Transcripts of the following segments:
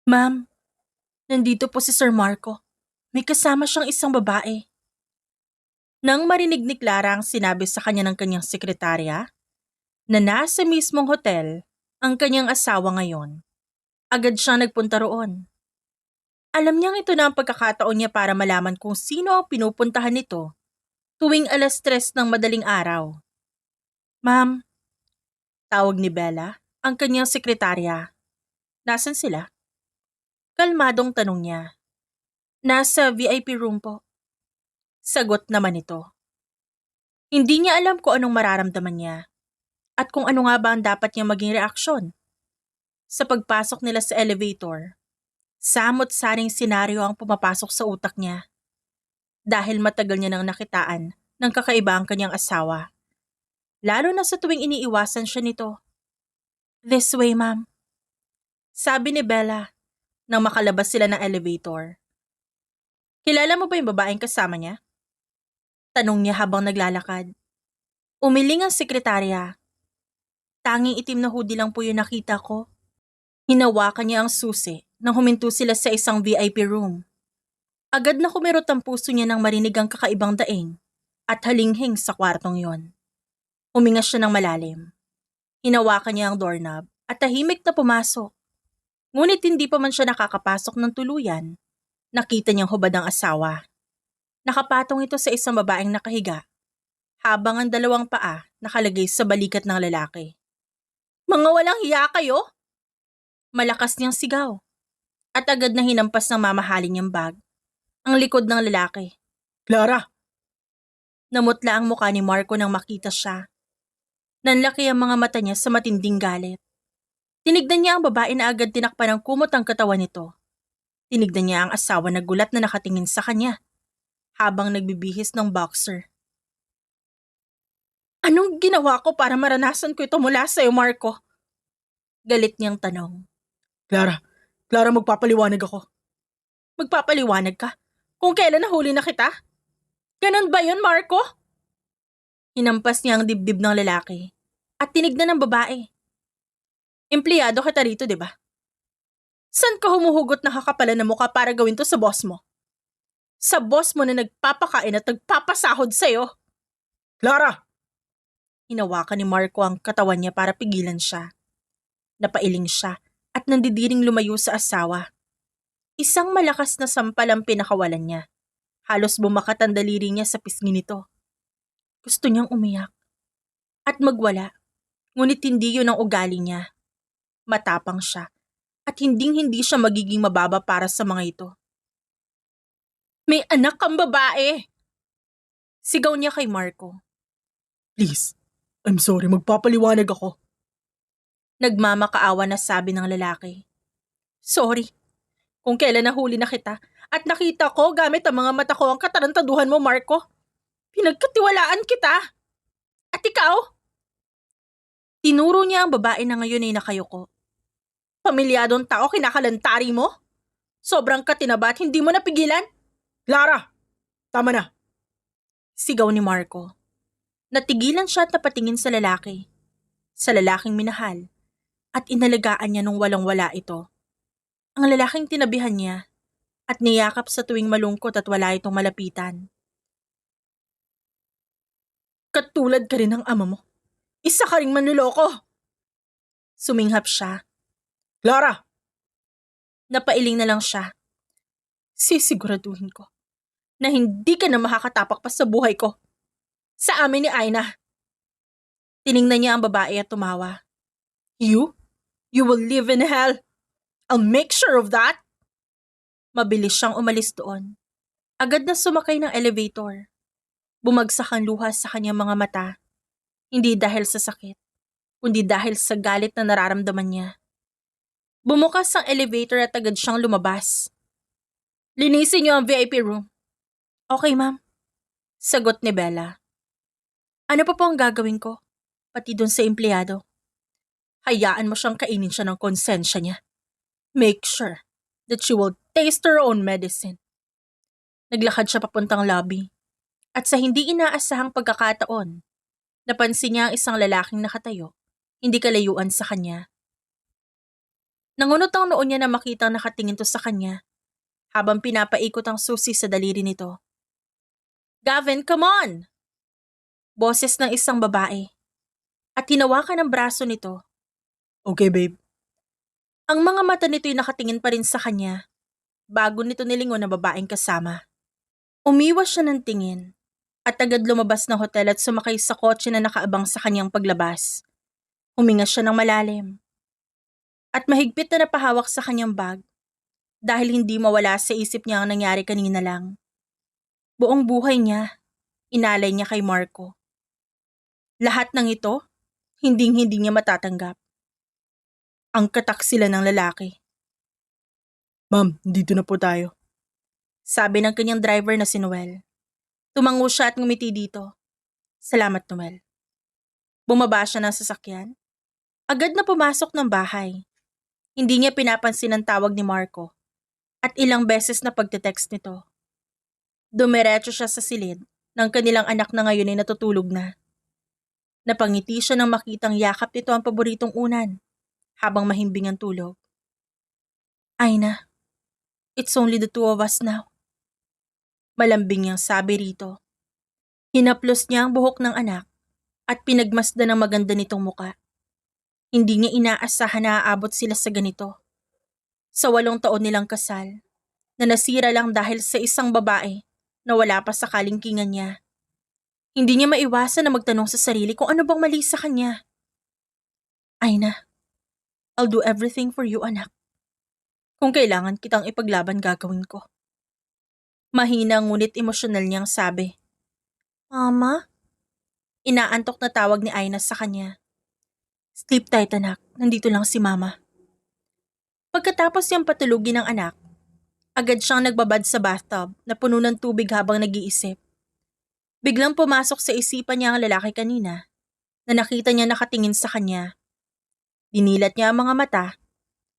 Ma'am, nandito po si Sir Marco. May kasama siyang isang babae. Nang marinig ni Clara ang sinabi sa kanya ng kanyang sekretarya, na nasa mismong hotel ang kanyang asawa ngayon, agad siyang nagpunta roon. Alam niyang ito na ang pagkakataon niya para malaman kung sino ang pinupuntahan nito tuwing 3:00 ng madaling araw. Ma'am, tawag ni Bella, ang kanyang sekretarya. Nasaan sila? Kalmadong tanong niya. Nasa VIP room po. Sagot naman ito. Hindi niya alam kung anong mararamdaman niya at kung ano nga ba ang dapat niyang maging reaksyon. Sa pagpasok nila sa elevator, samot-saring senaryo ang pumapasok sa utak niya dahil matagal niya nang nakitaan ng kakaiba ang kanyang asawa. Lalo na sa tuwing iniiwasan siya nito. This way, ma'am. Sabi ni Bella nang makalabas sila ng elevator. Kilala mo ba yung babaeng kasama niya? Tanong niya habang naglalakad. Umiling ang sekretarya. Tanging itim na hoodie lang po yung nakita ko. Hinawakan niya ang susi nang huminto sila sa isang VIP room. Agad na kumirot ang puso niya nang marinig ang kakaibang daing at halinghing sa kwartong yon. Huminga siya ng malalim. Hinawakan niya ang doorknob at tahimik na pumasok. Ngunit hindi pa man siya nakakapasok ng tuluyan. Nakita niyang hubad ang asawa. Nakapatong ito sa isang babaeng nakahiga habang ang dalawang paa nakalagay sa balikat ng lalaki. Mga walang hiya kayo! Malakas niyang sigaw at agad na hinampas ng mamahalin niyang bag ang likod ng lalaki. Clara! Namutla ang mukha ni Marco nang makita siya. Nanlaki ang mga mata niya sa matinding galit. Tinignan niya ang babae na agad tinakpan ng kumot ang katawan nito. Tinignan niya ang asawa na gulat na nakatingin sa kanya habang nagbibihis ng boxer. Anong ginawa ko para maranasan ko ito mula sa'yo, Marco? Galit niyang tanong. Clara, magpapaliwanag ako. Magpapaliwanag ka? Kung kailan nahuli na kita? Ganon ba yun, Marco? Hinampas niya ang dibdib ng lalaki at tinignan ng babae. Empleyado kita rito, di ba? San ka humuhugot na kakapalan ng mukha para gawin to sa boss mo? Sa boss mo na nagpapakain at nagpapasahod sa'yo. Clara! Hinawakan ni Marco ang katawan niya para pigilan siya. Napailing siya at nandidiring lumayo sa asawa. Isang malakas na sampal ang pinakawalan niya. Halos bumakat ang daliri niya sa pisngi nito. Gusto niyang umiyak at magwala, ngunit hindi yun ang ugali niya. Matapang siya at hindi siya magiging mababa para sa mga ito. May anak kang babae! Sigaw niya kay Marco. Please, I'm sorry, magpapaliwanag ako. Nagmamakaawa na sabi ng lalaki. Sorry, kung kailan nahuli na kita at nakita ko gamit ang mga mata ko ang katarantaduhan mo, Marco. Pinagkatiwalaan kita. At ikaw? Tinuro niya ang babae na ngayon ay nakayuko. Pamilyadong tao kinakalantari mo? Sobrang katinaba at hindi mo napigilan? Clara! Tama na! Sigaw ni Marco. Natigilan siya at napatingin sa lalaki. Sa lalaking minahal. At inalagaan niya nung walang-wala ito. Ang lalaking tinabihan niya at niyakap sa tuwing malungkot at wala itong malapitan. Katulad ka rin ng ama mo. Isa ka ring manluloko! Suminghap siya. Clara! Napailing na lang siya. Sisiguraduhin ko na hindi ka na makakatapak pa sa buhay ko. Sa amin ni Aina. Tiningnan niya ang babae at tumawa. You? You will live in hell. I'll make sure of that. Mabilis siyang umalis doon. Agad na sumakay ng elevator. Bumagsak ang luha sa kanyang mga mata. Hindi dahil sa sakit, kundi dahil sa galit na nararamdaman niya. Bumukas ang elevator at agad siyang lumabas. Linisin niyo ang VIP room. Okay, ma'am. Sagot ni Bella. Ano pa po ang gagawin ko? Pati dun sa empleyado. Hayaan mo siyang kainin siya ng konsensya niya. Make sure that she will taste her own medicine. Naglakad siya papuntang lobby. At sa hindi inaasahang pagkakataon, napansin niya ang isang lalaking nakatayo, hindi kalayuan sa kanya. Nangunot ang noon niya na makitang nakatingin to sa kanya habang pinapaikot ang susi sa daliri nito. Gavin, come on! Boses ng isang babae at hinawakan ang braso nito. Okay, babe. Ang mga mata nito'y nakatingin pa rin sa kanya bago nito nilingon na babaeng kasama. Umiwas siya ng tingin at agad lumabas ng hotel at sumakay sa kotse na nakaabang sa kanyang paglabas. Huminga siya ng malalim at mahigpit na napahawak sa kanyang bag dahil hindi mawala sa isip niya ang nangyari kanina lang. Buong buhay niya, inalay niya kay Marco. Lahat ng ito, hindi niya matatanggap. Ang katak sila ng lalaki. Ma'am, dito na po tayo. Sabi ng kanyang driver na si Noel. Tumango siya at ngumiti dito. Salamat, Noel. Bumaba siya ng sasakyan. Agad na pumasok ng bahay. Hindi niya pinapansin ang tawag ni Marco at ilang beses na pagte-text nito. Dumiretso siya sa silid ng kanilang anak na ngayon ay natutulog na. Napangiti siya nang makitang yakap nito ang paboritong unan habang mahimbing ang tulog. Aina, it's only the two of us now. Malambing niyang sabi rito. Hinaplos niya ang buhok ng anak at pinagmasdan ng maganda nitong muka. Hindi niya inaasahan na aabot sila sa ganito. Sa 8 taon nilang kasal, na nasira lang dahil sa isang babae na wala pa sa kalingkingan niya. Hindi niya maiwasan na magtanong sa sarili kung ano bang mali sa kanya. Aina, I'll do everything for you, anak. Kung kailangan kitang ipaglaban, gagawin ko. Mahina ngunit emosyonal niyang sabi. Mama? Inaantok na tawag ni Aina sa kanya. Sleep tight, anak. Nandito lang si Mama. Pagkatapos niyang patulugin ng anak, agad siyang nagbabad sa bathtub na puno ng tubig habang nag-iisip. Biglang pumasok sa isipan niya ang lalaki kanina na nakita niya nakatingin sa kanya. Dinilat niya ang mga mata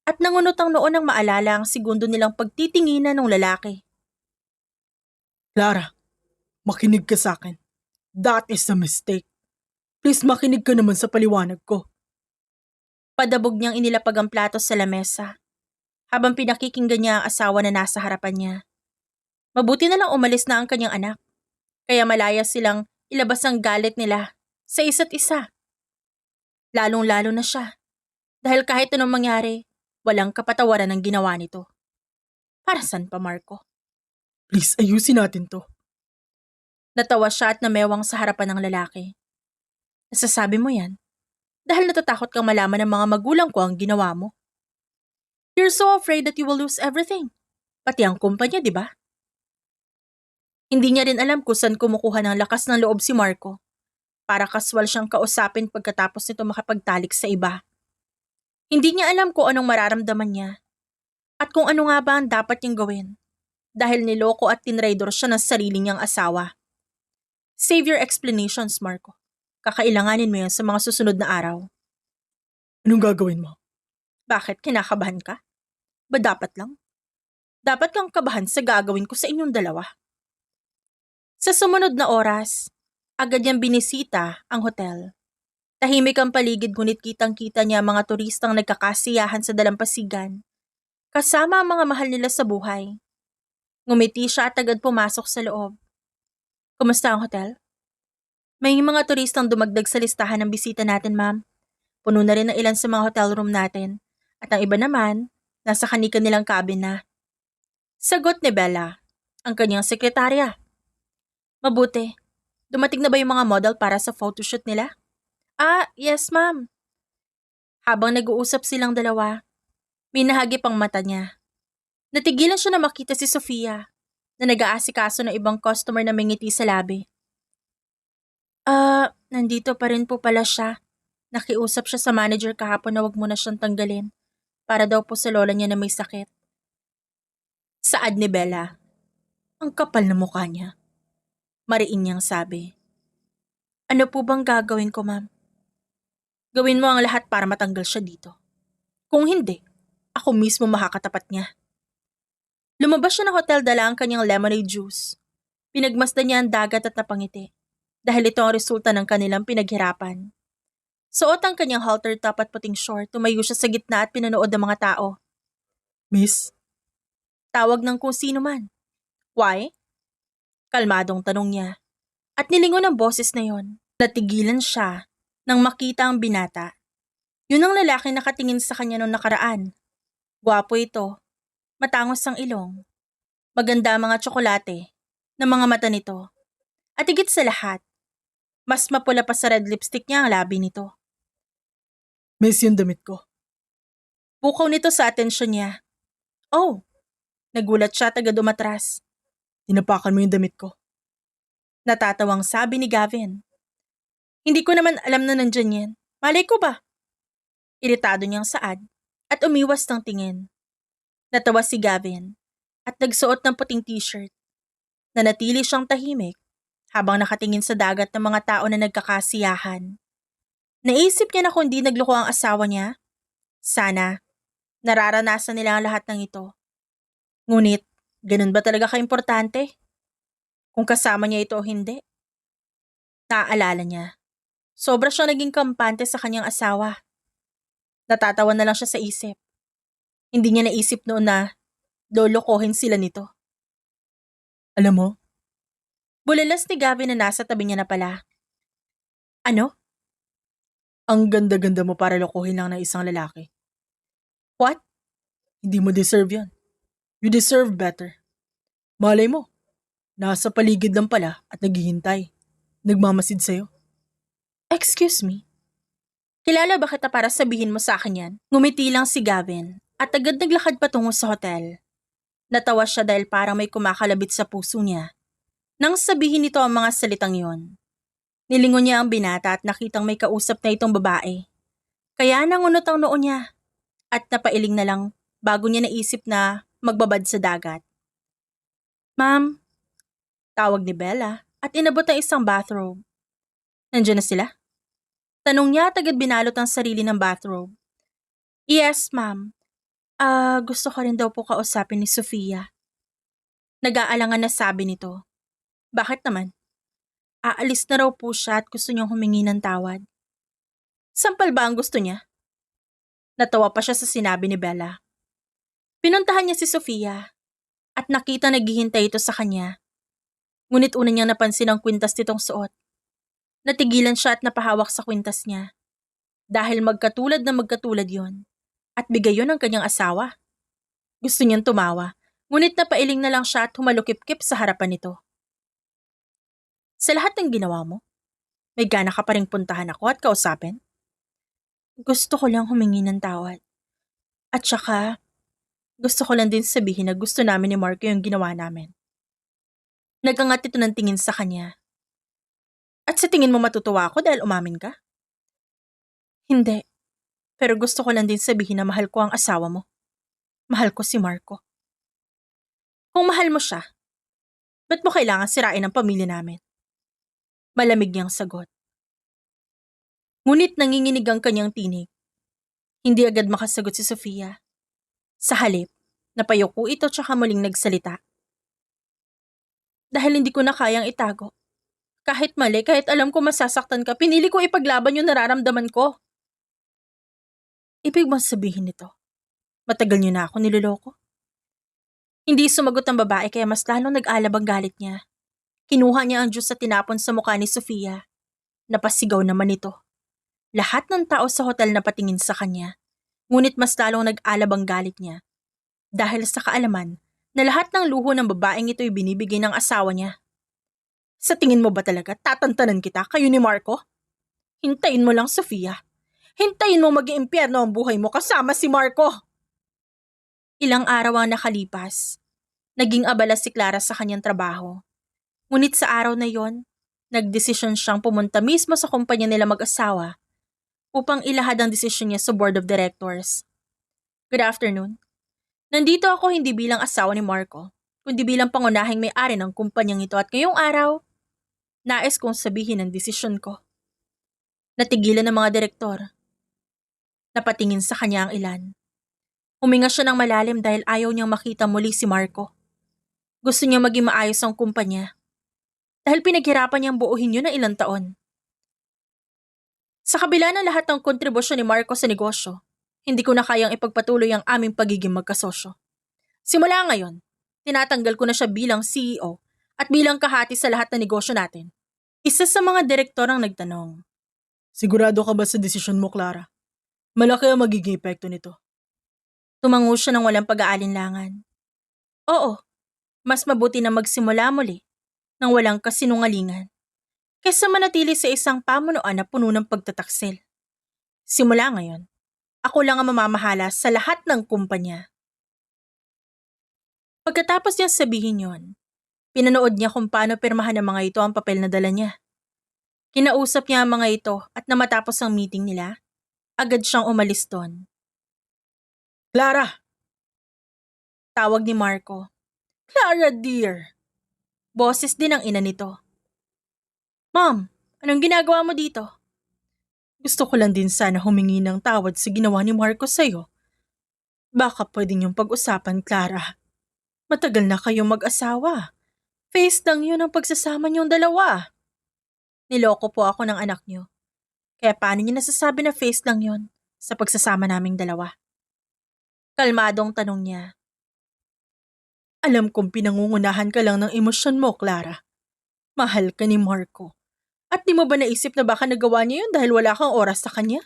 at nangunot ang noon ng maalala ang segundo nilang pagtitinginan ng lalaki. Clara, makinig ka sa akin. That is a mistake. Please makinig ka naman sa paliwanag ko. Padabog niyang inilapag ang plato sa lamesa habang pinakikinggan niya ang asawa na nasa harapan niya. Mabuti na lang umalis na ang kanyang anak, kaya malaya silang ilabas ang galit nila sa isa't isa. Lalong-lalo na siya, dahil kahit anong mangyari, walang kapatawaran ang ginawa nito. Para saan pa, Marco? Please, ayusin natin to. Natawa siya at namewang sa harapan ng lalaki. Nasasabi mo yan dahil natatakot kang malaman ng mga magulang ko ang ginawa mo. You're so afraid that you will lose everything. Pati ang kumpanya, di ba? Hindi niya rin alam kung saan kumukuha ng lakas ng loob si Marco para kaswal siyang kausapin pagkatapos nito makapagtalik sa iba. Hindi niya alam kung anong mararamdaman niya at kung ano nga ba ang dapat niyang gawin dahil niloko at tinraidor siya ng sarili niyang asawa. Save your explanations, Marco. Kakailanganin mo yan sa mga susunod na araw. Anong gagawin mo? Bakit? Kinakabahan ka? Ba dapat lang? Dapat kang kabahan sa gagawin ko sa inyong dalawa. Sa sumunod na oras, agad niyang binisita ang hotel. Tahimik ang paligid ngunit kitang-kita niya ang mga turistang nagkakasiyahan sa dalampasigan. Kasama ang mga mahal nila sa buhay. Ngumiti siya at agad pumasok sa loob. Kumusta ang hotel? May mga turistang dumagdag sa listahan ng bisita natin, ma'am. Puno na rin ang ilan sa mga hotel room natin. At ang iba naman, nasa kanika nilang cabin na. Sagot ni Bella, ang kanyang sekretarya. Mabuti. Dumating na ba yung mga model para sa photoshoot nila? Yes, ma'am. Habang nag-uusap silang dalawa, may nahagip ang mata niya. Natigilan siya na makita si Sofia, na nag-aasikaso ng ibang customer na may ngiti sa labi. Nandito pa rin po pala siya. Nakiusap siya sa manager kahapon na wag mo na siyang tanggalin para daw po sa lola niya na may sakit. Saad ni Bella. Ang kapal na mukha niya. Mariin niyang sabi. Ano po bang gagawin ko, ma'am? Gawin mo ang lahat para matanggal siya dito. Kung hindi, ako mismo makakatapat niya. Lumabas siya ng hotel dala ang kanyang lemonade juice. Pinagmasdan niya ang dagat at napangiti dahil ito ang resulta ng kanilang pinaghirapan. Suot ang kanyang halter top at puting short, tumayo siya sa gitna at pinanood ng mga tao. Miss, Tawag ng kung sino man. Why? Kalmadong tanong niya. At nilingon ang boses na yon. Natigilan siya nang makita ang binata. Yun ang lalaki nakatingin sa kanya noong nakaraan. Gwapo ito. Matangos ang ilong. Maganda ang mga tsokolate ng mga mata nito. At higit sa lahat, mas mapula pa sa red lipstick niya ang labi nito. miss yung damit ko. Pukaw nito sa atensyon niya. Oh! Nagulat siya at agad umatras. Tinapakan mo yung damit ko. Natatawang sabi ni Gavin. Hindi ko naman alam na nandyan yan. Malay ko ba? Iritado niyang saad at umiwas ng tingin. Natawa si Gavin at nagsuot ng puting t-shirt. Nanatili siyang tahimik habang nakatingin sa dagat ng mga tao na nagkakasiyahan. Naisip niya na kung di nagloko ang asawa niya, sana nararanasan nila ang lahat ng ito. Ngunit, ganun ba talaga kaimportante? Kung kasama niya ito o hindi? Naaalala niya. Sobra siyang naging kampante sa kanyang asawa. Natatawa na lang siya sa isip. Hindi niya naisip noon na lolokohin sila nito. Alam mo, Bulalas ni Gavin na nasa tabi niya na pala. Ano? ang ganda-ganda mo para lokohin lang ng isang lalaki. What? Hindi mo deserve yan. You deserve better. Malay mo, nasa paligid lang pala at naghihintay. Nagmamasid sa'yo. Excuse me? Kilala ba kita para sabihin mo sa akin yan? Ngumiti lang si Gavin at agad naglakad patungo sa hotel. Natawa siya dahil parang may kumakalabit sa puso niya. Nang sabihin nito ang mga salitang yon. Nilingon niya ang binata at nakitang may kausap na itong babae. Kaya nangunot ang noo niya at napailing na lang bago niya naisip na magbabad sa dagat. Ma'am, tawag ni Bella at inabot ang isang bathrobe. Nandiyan na sila? Tanong niya at agad binalot ang sarili ng bathrobe. Yes, ma'am. Gusto ko rin daw po kausapin ni Sofia. Nag-aalangan na sabi nito. Bakit naman? Aalis na raw po siya at gusto niyang humingi ng tawad. Sampal ba ang gusto niya? Natawa pa siya sa sinabi ni Bella. Pinuntahan niya si Sofia at nakita naghihintay ito sa kanya. Ngunit una niyang napansin ang kwintas nitong suot. Natigilan siya at napahawak sa kwintas niya. Dahil magkatulad na magkatulad yon. At bigay yon ng kanyang asawa. Gusto niyang tumawa, ngunit napailing na lang siya at humalukip-kip sa harapan nito. Sa lahat ng ginawa mo, may gana ka pa ring puntahan ako at kausapin? Gusto ko lang humingi ng tawad. At saka, gusto ko lang din sabihin na gusto namin ni Marco yung ginawa namin. Nagangat ito ng tingin sa kanya. At sa tingin mo matutuwa ako dahil umamin ka? Hindi. Pero gusto ko lang din sabihin na mahal ko ang asawa mo. Mahal ko si Marco. Kung mahal mo siya, ba't mo kailangan sirain ang pamilya namin? Malamig niyang sagot. Ngunit nanginginig ang kanyang tinig. Hindi agad makasagot si Sofia. Sa halip, napayuko ito tsaka muling nagsalita. Dahil hindi ko na kayang itago. Kahit mali, kahit alam ko masasaktan ka, pinili ko ipaglaban yung nararamdaman ko. Ibig bang sabihin nito? Matagal niyo na ako niloloko? Hindi sumagot ang babae kaya mas lalong nag-alab ang galit niya. Kinuha niya ang juice at tinapon sa mukha ni Sofia. Napasigaw naman ito. Lahat ng tao sa hotel napatingin sa kanya. Ngunit mas lalong nag-alab ang galit niya. Dahil sa kaalaman na lahat ng luho ng babaeng ito'y binibigay ng asawa niya. Sa tingin mo ba talaga tatantanan kita kayo ni Marco? Hintayin mo lang, Sofia. Hintayin mo mag-iimpyerno ang buhay mo kasama si Marco. Ilang araw ang nakalipas. Naging abala si Clara sa kanyang trabaho. Ngunit sa araw na yon, nagdesisyon siyang pumunta mismo sa kumpanya nila mag-asawa upang ilahad ang desisyon niya sa board of directors. Good afternoon. Nandito ako hindi bilang asawa ni Marco, kundi bilang pangunahing may-ari ng kumpanyang ito at ngayong araw, nais kong sabihin ang desisyon ko. Natigilan ng mga direktor. Napatingin sa kanya ang ilan. Huminga siya ng malalim dahil ayaw niyang makita muli si Marco. Gusto niya maging maayos ang kumpanya. Dahil pinaghirapan niyang buuhin yun ng ilang taon. Sa kabila ng lahat ng kontribusyon ni Marco sa negosyo, hindi ko na kayang ipagpatuloy ang aming pagiging magkasosyo. Simula ngayon, tinatanggal ko na siya bilang CEO at bilang kahati sa lahat ng negosyo natin. Isa sa mga direktor ang nagtanong. Sigurado ka ba sa desisyon mo, Clara? Malaki ang magiging epekto nito. Tumango siya ng walang pag-aalinlangan. Oo, mas mabuti na magsimula muli ng walang kasinungalingan kaysa manatili sa isang pamunuan na puno ng pagtataksil. Simula ngayon, ako lang ang mamamahala sa lahat ng kumpanya. Pagkatapos niyang sabihin yon, pinanood niya kung paano pirmahan ng mga ito ang papel na dala niya. Kinausap niya ang mga ito at na matapos ang meeting nila, agad siyang umalis doon. Clara! Tawag ni Marco. Clara, dear! Boses din ang ina nito. Mom, anong ginagawa mo dito? Gusto ko lang din sana humingi ng tawad sa ginawa ni Marco sa'yo. Baka pwede niyong pag-usapan, Clara. Matagal na kayong mag-asawa. Face lang yun ang pagsasama niyong dalawa. Niloko po ako ng anak niyo. Kaya paano niyo nasasabi na face lang yun sa pagsasama naming dalawa? Kalmadong tanong niya. Alam kong pinangungunahan ka lang ng emosyon mo, Clara. Mahal ka ni Marco. At di mo ba naisip na baka nagawa niya yun dahil wala kang oras sa kanya?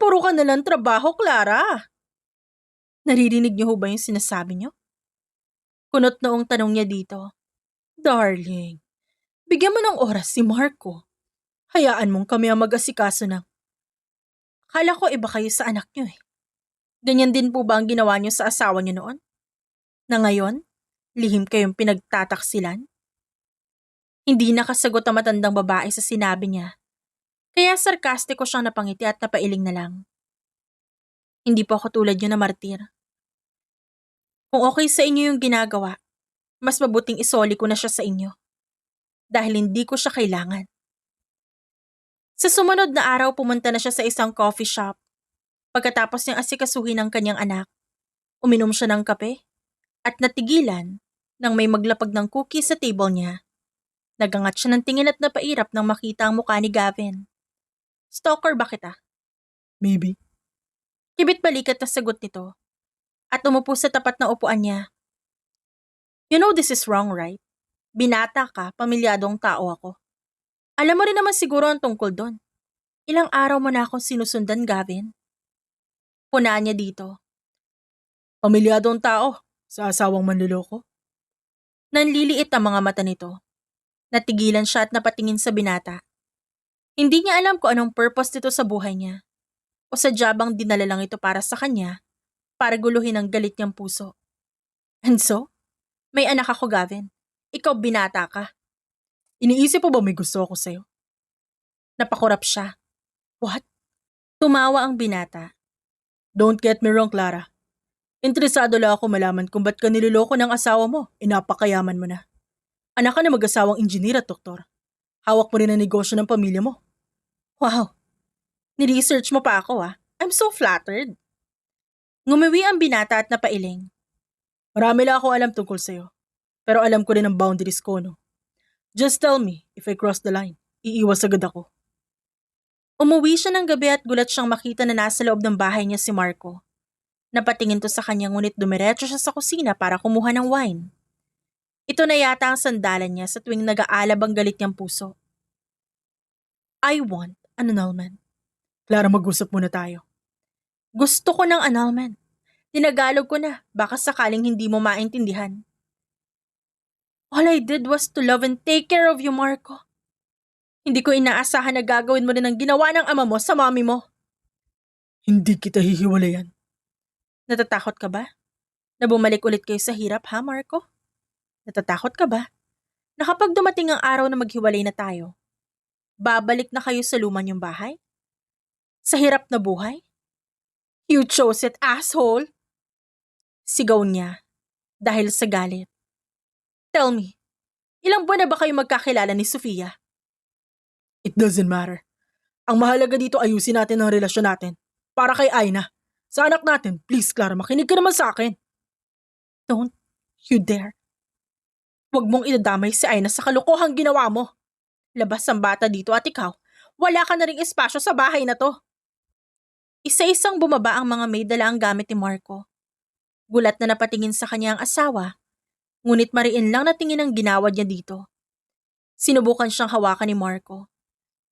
Puro ka na lang trabaho, Clara. Naririnig niyo ho ba yung sinasabi niyo? Kunot noong tanong niya dito. Darling, bigyan mo ng oras si Marco. Hayaan mong kami ang mag-asikaso ng... Akala ko iba kayo sa anak niyo eh. Ganyan din po ba ang ginawa niyo sa asawa niyo noon? Na ngayon, lihim kayong pinagtataksilan? Hindi nakasagot ang matandang babae sa sinabi niya. Kaya sarkastiko siyang napangiti at napailing na lang. Hindi po ako tulad niyo na martir. Kung okay sa inyo yung ginagawa, mas mabuting isoli ko na siya sa inyo. Dahil hindi ko siya kailangan. Sa sumunod na araw pumunta na siya sa isang coffee shop. Pagkatapos niyang asikasuhin ang kanyang anak, uminom siya ng kape at natigilan nang may maglapag ng cookie sa table niya. Nagangat siya ng tingin at napairap nang makita ang mukha ni Gavin. Stalker ba kita? Maybe. Kibit balikat na sagot nito at umupo sa tapat na upuan niya. You know this is wrong, right? Binata ka, pamilyadong tao ako. Alam mo rin naman siguro ang tungkol doon. Ilang araw mo na akong sinusundan, Gavin. Punaan niya dito. Pamilyadong tao sa asawang manluloko. Nanliliit ang mga mata nito. Natigilan siya at napatingin sa binata. Hindi niya alam kung anong purpose nito sa buhay niya. O sadyabang dinala lang ito para sa kanya, para guluhin ang galit niyang puso. And so, may anak ako, Gavin. Ikaw binata ka. Iniisip mo ba may gusto ako sa'yo? Napakurap siya. What? Tumawa ang binata. Don't get me wrong, Clara. Interesado lang ako malaman kung ba't ka niloloko ng asawa mo. Napakayaman mo na. Anak ka na mag-asawang engineer at doktor. Hawak mo rin ang negosyo ng pamilya mo. Wow. Ni-research mo pa ako ah. I'm so flattered. Ngumiwi ang binata at napailing. Marami lang ako alam tungkol sa'yo. Pero alam ko rin ang boundaries ko, no? Just tell me if I cross the line. Iiwas agad ako. Umuwi siya ng gabi at gulat siyang makita na nasa loob ng bahay niya si Marco. Napatingin to sa kanya ngunit dumiretso siya sa kusina para kumuha ng wine. Ito na yata ang sandalan niya sa tuwing nag-aalab ang galit niyang puso. I want an annulment. Clara, mag-usap muna tayo. Gusto ko ng annulment. Tinagalog ko na, baka sakaling hindi mo maintindihan. All I did was to love and take care of you, Marco. Hindi ko inaasahan na gagawin mo rin ang ginawa ng ama mo sa mami mo. Hindi kita hihiwalayan. Natatakot ka ba? Na bumalik ulit kayo sa hirap, ha, Marco? Natatakot ka ba? Na kapag dumating ang araw na maghiwalay na tayo, babalik na kayo sa luma niyong bahay? Sa hirap na buhay? You chose it, asshole! Sigaw niya dahil sa galit. Tell me, ilang buwan na ba kayo magkakilala ni Sofia? It doesn't matter. Ang mahalaga dito ayusin natin ang relasyon natin. Para kay Aina. Sa anak natin, please Clara, makinig ka naman sa akin. Don't you dare. Huwag mong idadamay si Aina sa kalokohang ginawa mo. Labas ang bata dito at ikaw, Wala ka na ring espasyo sa bahay na to. Isa-isang bumaba ang mga maid dala ang gamit ni Marco. Gulat na napatingin sa kanya ang asawa, ngunit mariin lang natingin ang ginawa niya dito. Sinubukan siyang hawakan ni Marco,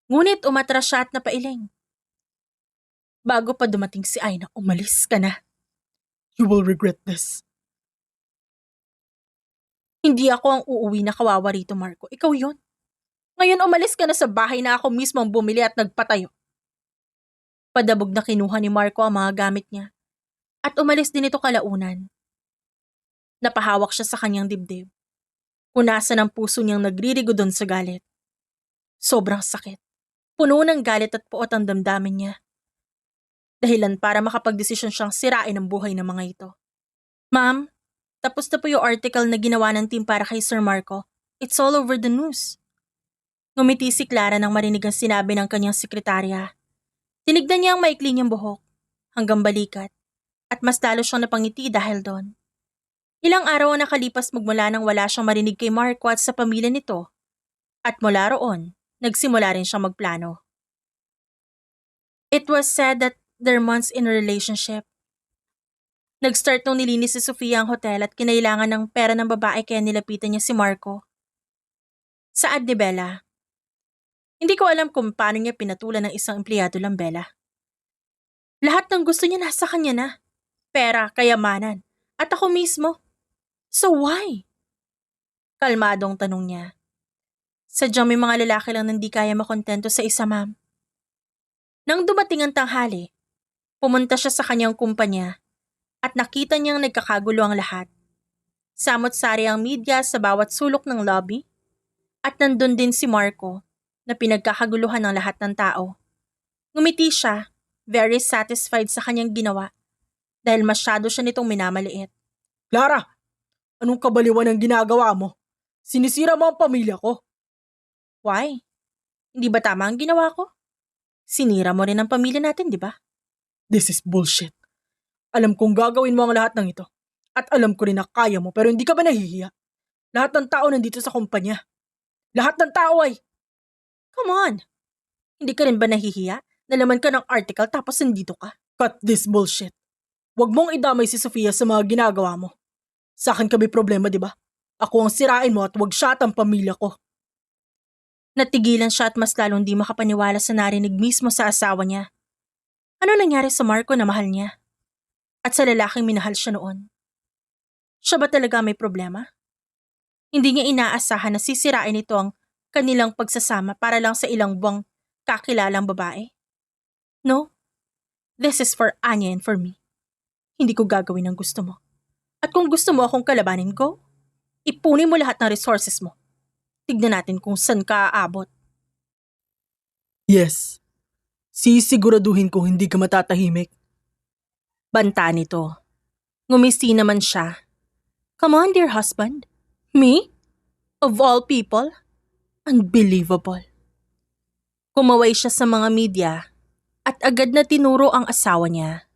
ngunit umatras siya at napailing. Bago pa dumating si Aina, umalis ka na. You will regret this. Hindi ako ang uuwi na kawawa rito, Marco. Ikaw yon. Ngayon umalis ka na sa bahay na ako mismo ang bumili at nagpatayo. Padabog na kinuha ni Marco ang mga gamit niya at umalis din ito kalaunan. Napahawak siya sa kanyang dibdib. Punasan ang puso niyang nagririgo doon sa galit. Sobrang sakit. Puno ng galit at puot ang damdamin niya. Dahilan para makapagdesisyon siyang sirain ang buhay ng mga ito. Ma'am, tapos na po yung article na ginawa ng team para kay Sir Marco. It's all over the news. Ngumiti si Clara nang marinig ang sinabi ng kanyang sekretarya. Tinignan niya ang maikli niyang buhok, hanggang balikat, at mas lalo siyang napangiti dahil doon. Ilang araw ang nakalipas magmula nang wala siyang marinig kay Marco at sa pamilya nito, at mula roon, nagsimula rin siyang magplano. It was said that they're months in a relationship. Nag-start nung nilinis si Sofia ang hotel at kinailangan ng pera ng babae kaya nilapitan niya si Marco. Saad ni Bella. Hindi ko alam kung paano niya pinatulan ng isang empleyado lang, Bella. Lahat ng gusto niya nasa kanya na. Pera, kayamanan, at ako mismo. So why? Kalmadong tanong niya. Sadyang may mga lalaki lang hindi kaya makontento sa isa, ma'am. Nang dumating ang tanghali, pumunta siya sa kanyang kumpanya at nakita niyang nagkakagulo ang lahat. Samot-sari ang media sa bawat sulok ng lobby at nandun din si Marco na pinagkakaguluhan ng lahat ng tao. Ngumiti siya, very satisfied sa kanyang ginawa dahil masyado siya nitong minamaliit. Clara, anong kabaliwan ang ginagawa mo? Sinisira mo ang pamilya ko. Why? Hindi ba tama ang ginawa ko? Sinira mo rin ang pamilya natin, di ba? This is bullshit. Alam kong gagawin mo ang lahat ng ito. At alam ko rin na kaya mo pero hindi ka ba nahihiya? Lahat ng tao nandito sa kumpanya. Lahat ng tao ay... Come on! Hindi ka rin ba nahihiya? Nalaman ka ng article tapos nandito ka? Cut this bullshit. Huwag mong idamay si Sofia sa mga ginagawa mo. Sa akin kami problema, di ba? Ako ang sirain mo at huwag siya at ang pamilya ko. Natigilan siya at mas lalong di makapaniwala sa narinig mismo sa asawa niya. Ano nangyari sa Marco na mahal niya? At sa lalaking minahal siya noon? Siya ba talaga may problema? Hindi niya inaasahan na sisirain ito ang kanilang pagsasama para lang sa ilang buwang kakilalang babae? No, this is for Anya and for me. Hindi ko gagawin ang gusto mo. At kung gusto mo akong kalabanin ko, ipunin mo lahat ng resources mo. Tignan natin kung saan ka aabot. Yes. Sisiguraduhin ko hindi ka matatahimik. Banta nito. Ngumisi naman siya. Come on, dear husband. Me? Of all people? Unbelievable. Kumaway siya sa mga media at agad na tinuro ang asawa niya.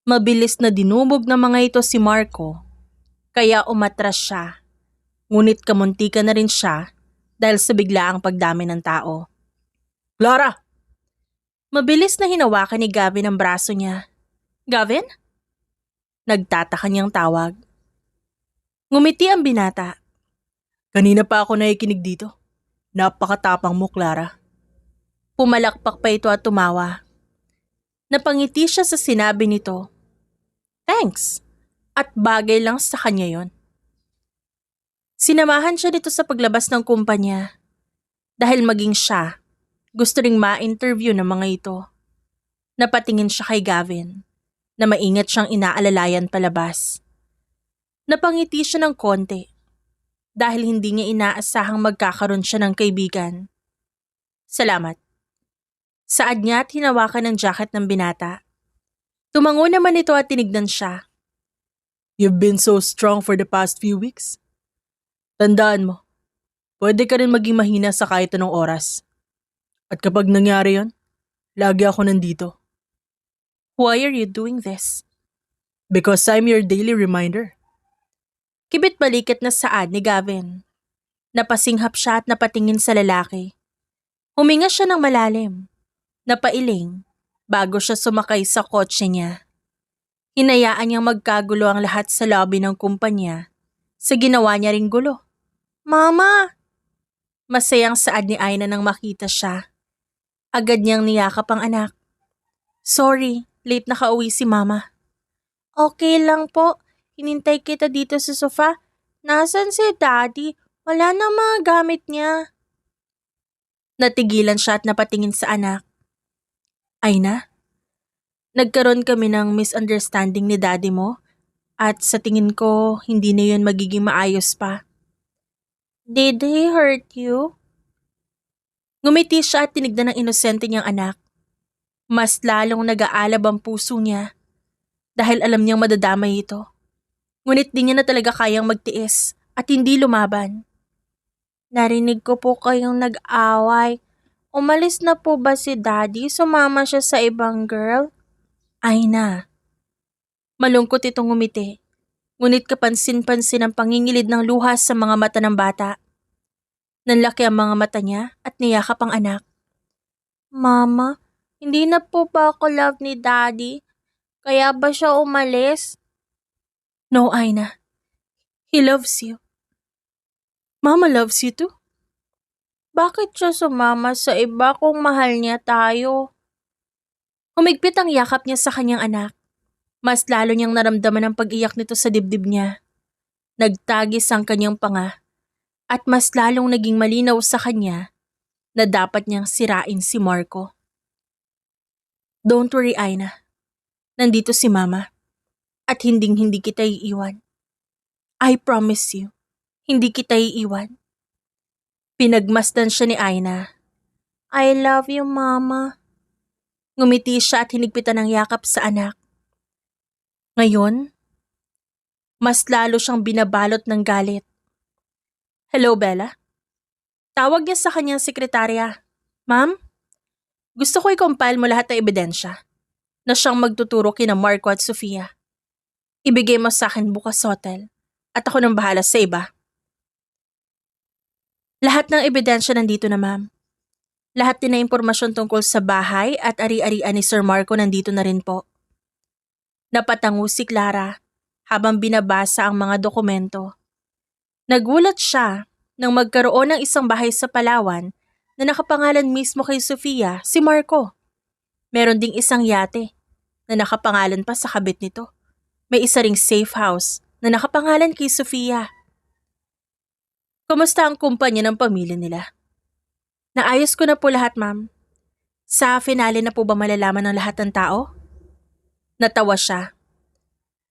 Mabilis na dinubog ng mga ito si Marco, kaya umatras siya. Ngunit kamuntika na rin siya dahil sa biglaang pagdami ng tao. Clara! Mabilis na hinawakan ni Gavin ang braso niya. Gavin? Nagtataka niyang tawag. Ngumiti ang binata. Kanina pa ako nakikinig dito. Napakatapang mo, Clara. Pumalakpak pa ito at tumawa. Napangiti siya sa sinabi nito. Thanks. At bagay lang sa kanya yon. Sinamahan siya dito sa paglabas ng kumpanya. Dahil maging siya, gusto ring ma-interview ng mga ito. Napatingin siya kay Gavin, na maingat siyang inaalalayan palabas. Napangiti siya ng konti, dahil hindi niya inaasahang magkakaroon siya ng kaibigan. Salamat. Saad niya at hinawakan ng jacket ng binata. Tumango naman ito at tinignan siya. You've been so strong for the past few weeks. Tandaan mo, pwede ka rin maging mahina sa kahit anong oras. At kapag nangyari yon, lagi ako nandito. Why are you doing this? Because I'm your daily reminder. Kibit balikat na saad ni Gavin. Napasinghap siya at napatingin sa lalaki. Huminga siya ng malalim, napailing, bago siya sumakay sa kotse niya. Hinayaan niyang magkagulo ang lahat sa lobby ng kumpanya sa ginawa niya ring gulo. Mama! Masayang saad ni Aina nang makita siya. Agad niyang niyakap ang anak. Sorry, late na kauwi si Mama. Okay lang po, hinintay kita dito sa sofa. Nasaan si Daddy? Wala na mga gamit niya. Natigilan siya at napatingin sa anak. Aina, nagkaroon kami ng misunderstanding ni Daddy mo at sa tingin ko hindi na yun magiging maayos pa. Did he hurt you? Ngumiti siya at tinignan ng inosente niyang anak. Mas lalong nag-aalab ang puso niya dahil alam niyang madadamay ito. Ngunit di niya na talaga kayang magtiis at hindi lumaban. Narinig ko po kayong nag-away. Umalis na po ba si Daddy? Sumama siya sa ibang girl? Ay na. Malungkot itong ngumiti. Ngunit kapansin-pansin ang pangingilid ng luha sa mga mata ng bata. Nanlaki ang mga mata niya at niyakap ang anak. Mama, hindi na po ba ako love ni Daddy? Kaya ba siya umalis? No, Aina. He loves you. Mama loves you too. Bakit siya sumama sa iba kung mahal niya tayo? Humigpit ang yakap niya sa kanyang anak. Mas lalo niyang naramdaman ang pag-iyak nito sa dibdib niya. Nagtagis ang kanyang panga at mas lalong naging malinaw sa kanya na dapat niyang sirain si Marco. Don't worry, Aina. Nandito si Mama at hindi kita iiwan. I promise you, hindi kita iiwan. Pinagmasdan siya ni Aina. I love you, Mama. Ngumiti siya at hinigpitan ng yakap sa anak. Ngayon, mas lalo siyang binabalot ng galit. Hello, Bella? Tawag niya sa kanyang sekretarya. Ma'am, gusto ko i-compile mo lahat ng ebidensya na siyang magtuturo kina Marco at Sofia. Ibigay mo sa akin bukas sa hotel at ako nang bahala sa iba. Lahat ng ebidensya nandito na, ma'am. Lahat din na impormasyon tungkol sa bahay at ari-arian ni Sir Marco nandito na rin po. Napatango si Clara habang binabasa ang mga dokumento. Nagulat siya nang magkaroon ng isang bahay sa Palawan na nakapangalan mismo kay Sofia, si Marco. Meron ding isang yate na nakapangalan pa sa kabit nito. May isa ring safe house na nakapangalan kay Sofia. Kumusta ang kumpanya ng pamilya nila? Naayos ko na po lahat, ma'am. Sa finale na po ba malalaman ng lahat ng tao? Natawa siya.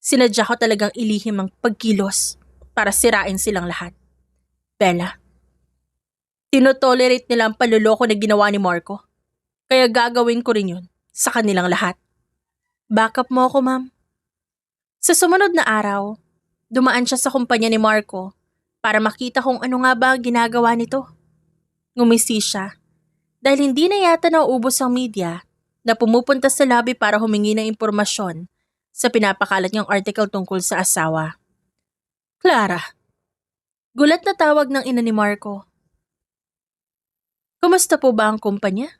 Sinadya ko talagang ilihim ang pagkilos para sirain silang lahat. Bella, tinotolerate nila ang panluloko na ginawa ni Marco. Kaya gagawin ko rin yun sa kanilang lahat. Backup mo ako, ma'am. Sa sumunod na araw, dumaan siya sa kumpanya ni Marco para makita kung ano nga ba ang ginagawa nito. Ngumisi siya dahil hindi na yata nauubos ang media na pumupunta sa lobby para humingi ng impormasyon sa pinapakalat niyang article tungkol sa asawa. Clara, gulat na tawag ng ina ni Marco. Kumusta po ba ang kumpanya?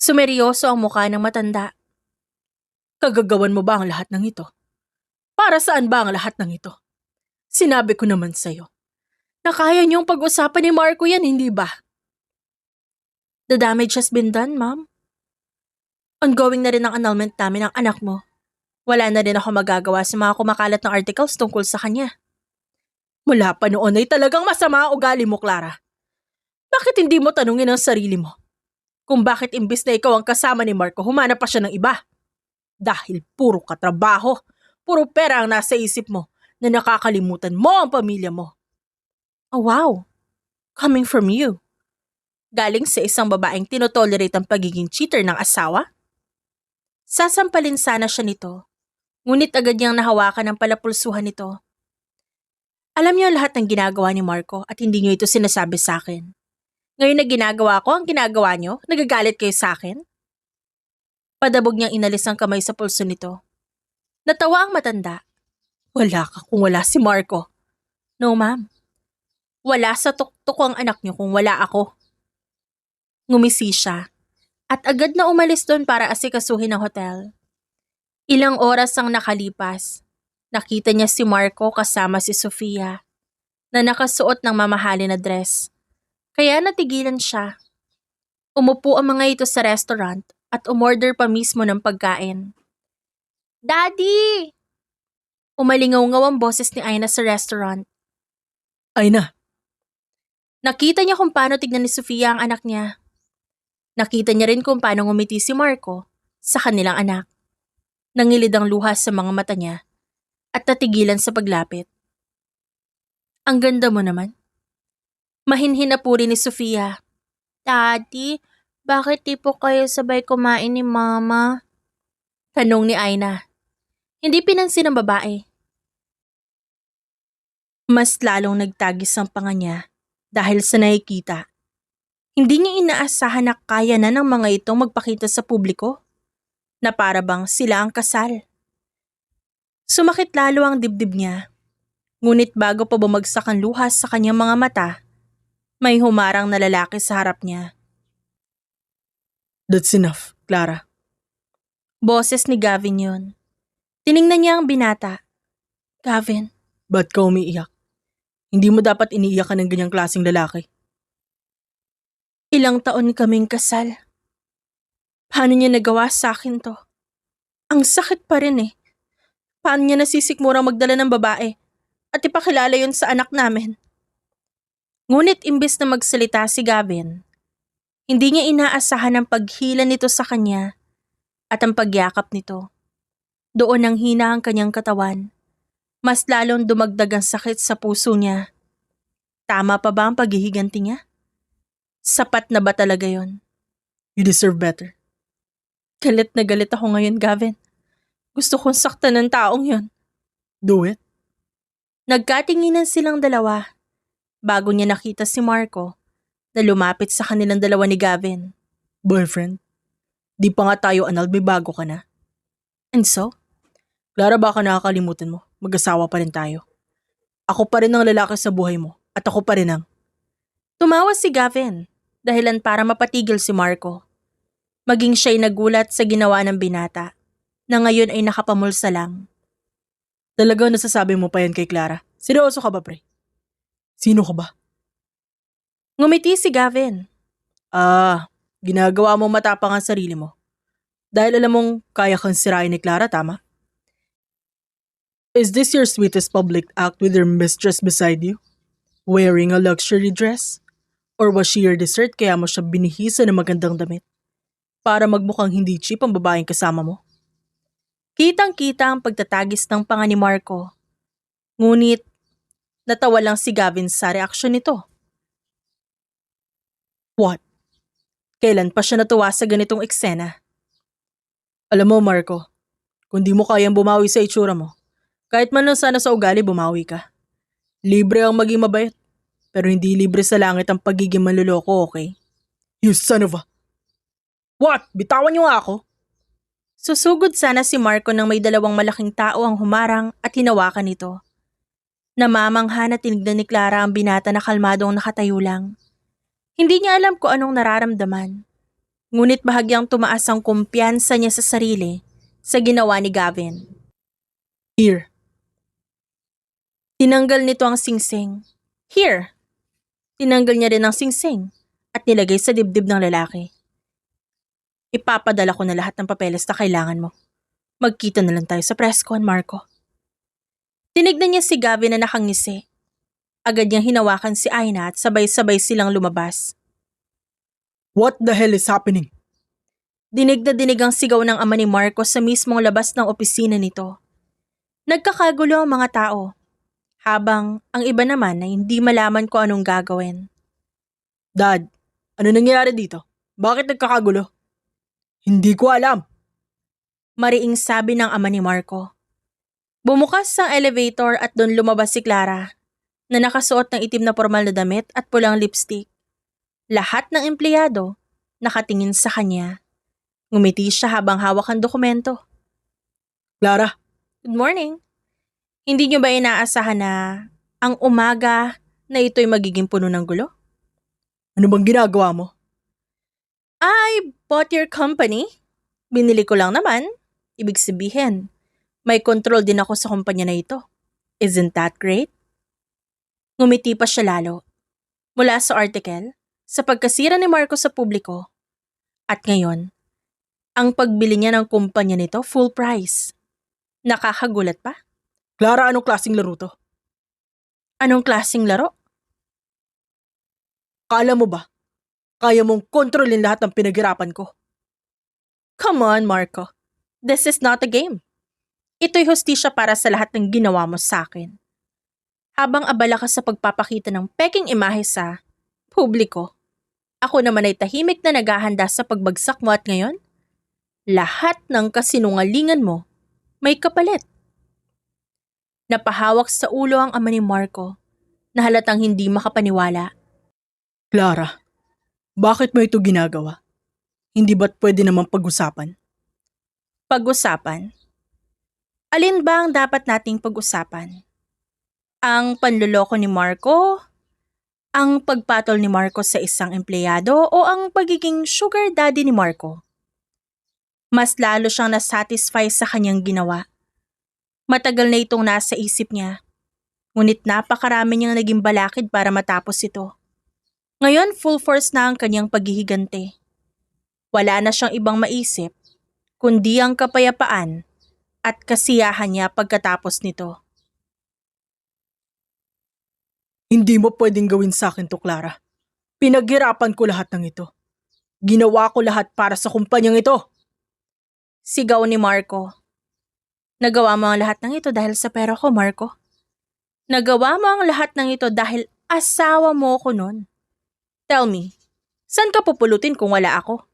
Sumeryoso ang mukha ng matanda. Kagagawan mo ba ang lahat ng ito? Para saan ba ang lahat ng ito? Sinabi ko naman sa'yo na kaya niyong pag-usapan ni Marco yan, hindi ba? The damage has been done, ma'am. Ongoing na rin ang annulment namin ng anak mo. Wala na rin ako magagawa sa mga kumakalat ng articles tungkol sa kanya. Mula pa noon ay talagang masama ang ugali mo, Clara. Bakit hindi mo tanungin ang sarili mo? Kung bakit imbis na ikaw ang kasama ni Marco, humanap pa siya ng iba? Dahil puro katrabaho, puro pera ang nasa isip mo na nakakalimutan mo ang pamilya mo. Oh wow, coming from you. Galing sa isang babaeng tinotolerate ang pagiging cheater ng asawa? Sasampalin sana siya nito, ngunit agad niyang nahawakan ang palapulsuhan nito. Alam niyo lahat ng ginagawa ni Marco at hindi niyo ito sinasabi sa akin. Ngayon na ginagawa ko ang ginagawa niyo, nagagalit kayo sa akin? Padabog niyang inalis ang kamay sa pulso nito. Natawa ang matanda. Wala ka kung wala si Marco. No, ma'am. Wala sa tuktok ang anak niyo kung wala ako. Ngumisi siya at agad na umalis doon para asikasuhin ang hotel. Ilang oras ang nakalipas. Nakita niya si Marco kasama si Sofia na nakasuot ng mamahalin na dress. Kaya natigilan siya. Umupo ang mga ito sa restaurant at umorder pa mismo ng pagkain. Daddy! Umalingaw-ngaw ang boses ni Aina sa restaurant. Aina, Nakita niya kung paano tignan ni Sofia ang anak niya. Nakita niya rin kung paano ngumiti si Marco sa kanilang anak. Nangilid ang luha sa mga mata niya at natigilan sa paglapit. Ang ganda mo naman. Mahinhin na puri ni Sofia. Daddy, bakit di po kayo sabay kumain ni Mama? Tanong ni Aina. Hindi pinansin ng babae. Mas lalong nagtagis ang panga niya dahil sa nakikita. Hindi niya inaasahan na kaya na ng mga itong magpakita sa publiko na para bang sila ang kasal. Sumakit lalo ang dibdib niya. Ngunit bago pa bumagsak ang luha sa kanyang mga mata, may humarang na lalaki sa harap niya. that's enough, Clara. Boses ni Gavin yun. Tiningnan niya ang binata. Gavin, Ba't ka umiiyak? Hindi mo dapat iniiyakan ng ganyang klaseng lalaki. ilang taon kaming kasal. Paano niya nagawa sa akin to? Ang sakit pa rin eh. Paano niya nasisikmurang magdala ng babae at ipakilala yun sa anak namin? Ngunit imbes na magsalita si Gavin, hindi niya inaasahan ang paghila nito sa kanya at ang pagyakap nito. Doon ang hina ang kanyang katawan. Mas lalong dumagdag ang sakit sa puso niya. Tama pa ba ang paghihiganti niya? Sapat na ba talaga yon? You deserve better. Galit na galit ako ngayon, Gavin. Gusto kong saktan ng taong yon. Do it. Nagkatinginan silang dalawa bago niya nakita si Marco na lumapit sa kanilang dalawa ni Gavin. Boyfriend, di pa nga tayo anal, may bago ka na. And so? Clara, baka nakakalimutan mo. Mag-asawa pa rin tayo. Ako pa rin ang lalaki sa buhay mo at ako pa rin ang... Tumawa si Gavin dahilan para mapatigil si Marco. Maging siya'y nagulat sa ginawa ng binata na ngayon ay nakapamulsa lang. Talaga nasasabi mo pa yan kay Clara? Seryoso ka ba, pre? Sino ka ba? Ngumiti si Gavin. Ginagawa mo matapang ang sarili mo. Dahil alam mong kaya kang sirain ni Clara, tama? Is this your sweetest public act with your mistress beside you? Wearing a luxury dress? Or was she your dessert kaya mo siya binihisa ng magandang damit? Para magmukhang hindi cheap ang babaeng kasama mo? Kitang-kita ang pagtatagis ng panga ni Marco. Ngunit, natawa lang si Gavin sa reaksyon nito. What? Kailan pa siya natuwa sa ganitong eksena? Alam mo, Marco, kung di mo kayang bumawi sa itsura mo, kahit man lang sana sa ugali bumawi ka. Libre ang maging mabait, pero hindi libre sa langit ang pagiging manloloko, okay? You son of a... What? Bitawan niyo nga ako? Susugod sana si Marco nang may dalawang malaking tao ang humarang at hinawakan nito. Namamangha na tinignan ni Clara ang binata na kalmadong nakatayo lang. Hindi niya alam kung anong nararamdaman. Ngunit bahagyang tumaas ang kumpiyansa niya sa sarili sa ginawa ni Gavin. Here. Tinanggal nito ang singsing. Here! Tinanggal niya rin ang singsing at nilagay sa dibdib ng lalaki. Ipapadala ko na lahat ng papeles na kailangan mo. Magkita na lang tayo sa press con, Marco. Tinignan niya si Gavin na nakangisi. Agad niyang hinawakan si Aina at sabay-sabay silang lumabas. What the hell is happening? Dinig na dinig ang sigaw ng ama ni Marco sa mismong labas ng opisina nito. Nagkakagulo ang mga tao, habang ang iba naman ay hindi malaman kung anong gagawin. Dad, ano nangyayari dito? Bakit nagkakagulo? Hindi ko alam. Mariing sabi ng ama ni Marco. Bumukas ang elevator at doon lumabas si Clara na nakasuot ng itim na formal na damit at pulang lipstick. Lahat ng empleyado nakatingin sa kanya. Ngumiti siya habang hawak ang dokumento. Clara, Good morning. Hindi niyo ba inaasahan na ang umaga na ito'y magiging puno ng gulo? ano bang ginagawa mo? I bought your company. Binili ko lang naman. Ibig sabihin, may control din ako sa kumpanya na ito. Isn't that great? Ngumiti pa siya lalo. Mula sa article, sa pagkasira ni Marco sa publiko, at ngayon, ang pagbili niya ng kumpanya nito full price. Nakakagulat pa? Clara, anong klaseng laro to? Anong klaseng laro? Kala mo ba? Kaya mong kontrolin lahat ng pinaghirapan ko. Come on, Marco. This is not a game. Ito'y hustisya para sa lahat ng ginawa mo sa akin. Habang abala ka sa pagpapakita ng peking imahe sa publiko, ako naman ay tahimik na naghahanda sa pagbagsak mo at ngayon, lahat ng kasinungalingan mo may kapalit. Napahawak sa ulo ang ama ni Marco na halatang hindi makapaniwala. Clara, bakit mo ito ginagawa? Hindi ba't pwede namang pag-usapan? Pag-usapan? Alin ba ang dapat nating pag-usapan? Ang panloloko ni Marco? Ang pagpatol ni Marco sa isang empleyado o ang pagiging sugar daddy ni Marco? Mas lalo siyang nasatisfy sa kanyang ginawa. Matagal na itong nasa isip niya. Ngunit napakarami niyang naging balakid para matapos ito. Ngayon full force na ang kanyang paghihigante. Wala na siyang ibang maisip, kundi ang kapayapaan at kasiyahan niya pagkatapos nito. Hindi mo pwedeng gawin sa akin to, Clara. Pinaghirapan ko lahat ng ito. Ginawa ko lahat para sa kumpanyang ito. Sigaw ni Marco. Nagawa mo ang lahat ng ito dahil sa pera ko, Marco. Nagawa mo ang lahat ng ito dahil asawa mo ko nun. Tell me, saan ka pupulutin kung wala ako?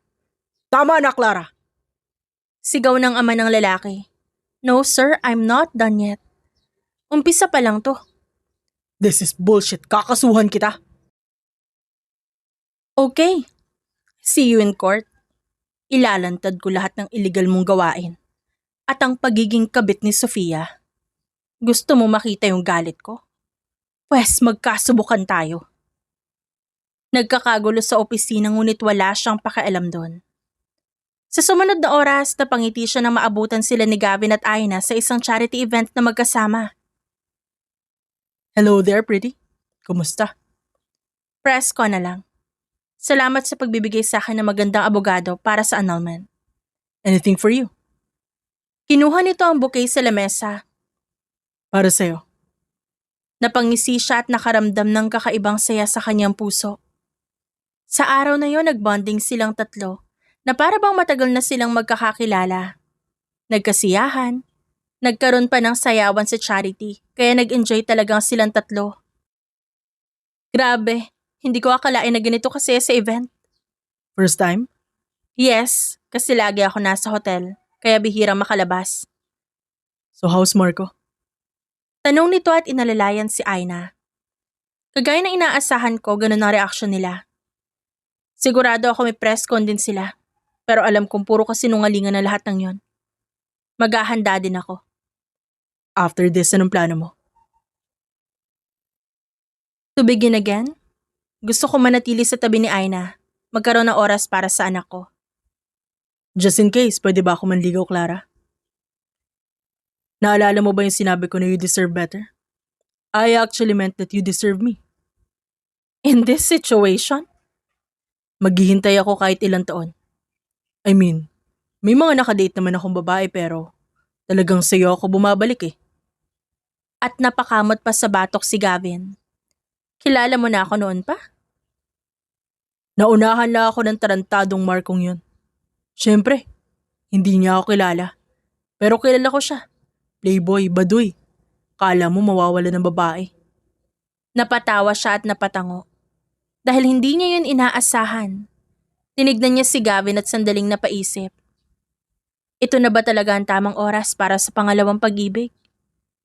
Tama na, Clara. Sigaw ng ama ng lalaki. No sir, I'm not done yet. Umpisa pa lang to. This is bullshit. Kakasuhan kita. Okay. See you in court. Ilalantad ko lahat ng illegal mong gawain. At ang pagiging kabit ni Sofia. Gusto mo makita yung galit ko? Pwes magkasubukan tayo. Nagkakagulo sa opisina ngunit wala siyang pakialam doon. Sa sumunod na oras, napangiti siya nang maabutan sila ni Gavin at Aina sa isang charity event na magkasama. Hello there, pretty. Kumusta? Press ko na lang. Salamat sa pagbibigay sa akin ng magandang abogado para sa annulment. Anything for you? Kinuha nito ang bouquet sa lamesa. Para sa'yo. Napangisi siya at nakaramdam ng kakaibang saya sa kanyang puso. Sa araw na yon, nagbonding silang tatlo na para bang matagal na silang magkakakilala. Nagkasiyahan, nagkaroon pa ng sayawan sa charity, kaya nag-enjoy talagang silang tatlo. Grabe, hindi ko akalain na ganito kasi sa event. First time? Yes, kasi lagi ako nasa hotel, kaya bihirang makalabas. So how's Marco? Tanong nito at inalalayan si Aina. Kagaya ng inaasahan ko, ganun ang reaksyon nila. Sigurado ako may press con din sila, pero alam kong puro kasinungalingan na lahat ng yon. Maghahanda din ako. After this, anong plano mo? To begin again, gusto ko manatili sa tabi ni Aina, magkaroon ng oras para sa anak ko. Just in case, pwede ba ako manligaw, Clara? Naalala mo ba yung sinabi ko na you deserve better? I actually meant that you deserve me. In this situation? Maghihintay ako kahit ilang taon. I mean, may mga nakadate naman akong babae pero talagang sa'yo ako bumabalik eh. At napakamot pa sa batok si Gavin. Kilala mo na ako noon pa? Naunahan lang ako ng tarantadong Markong yun. Siyempre, hindi niya ako kilala. Pero kilala ko siya. Playboy, baduy. Kala mo mawawala ng babae. Napatawa siya at napatango. Dahil hindi niya yun inaasahan. Tinignan niya si Gavin at sandaling napaisip. Ito na ba talaga ang tamang oras para sa pangalawang pag-ibig?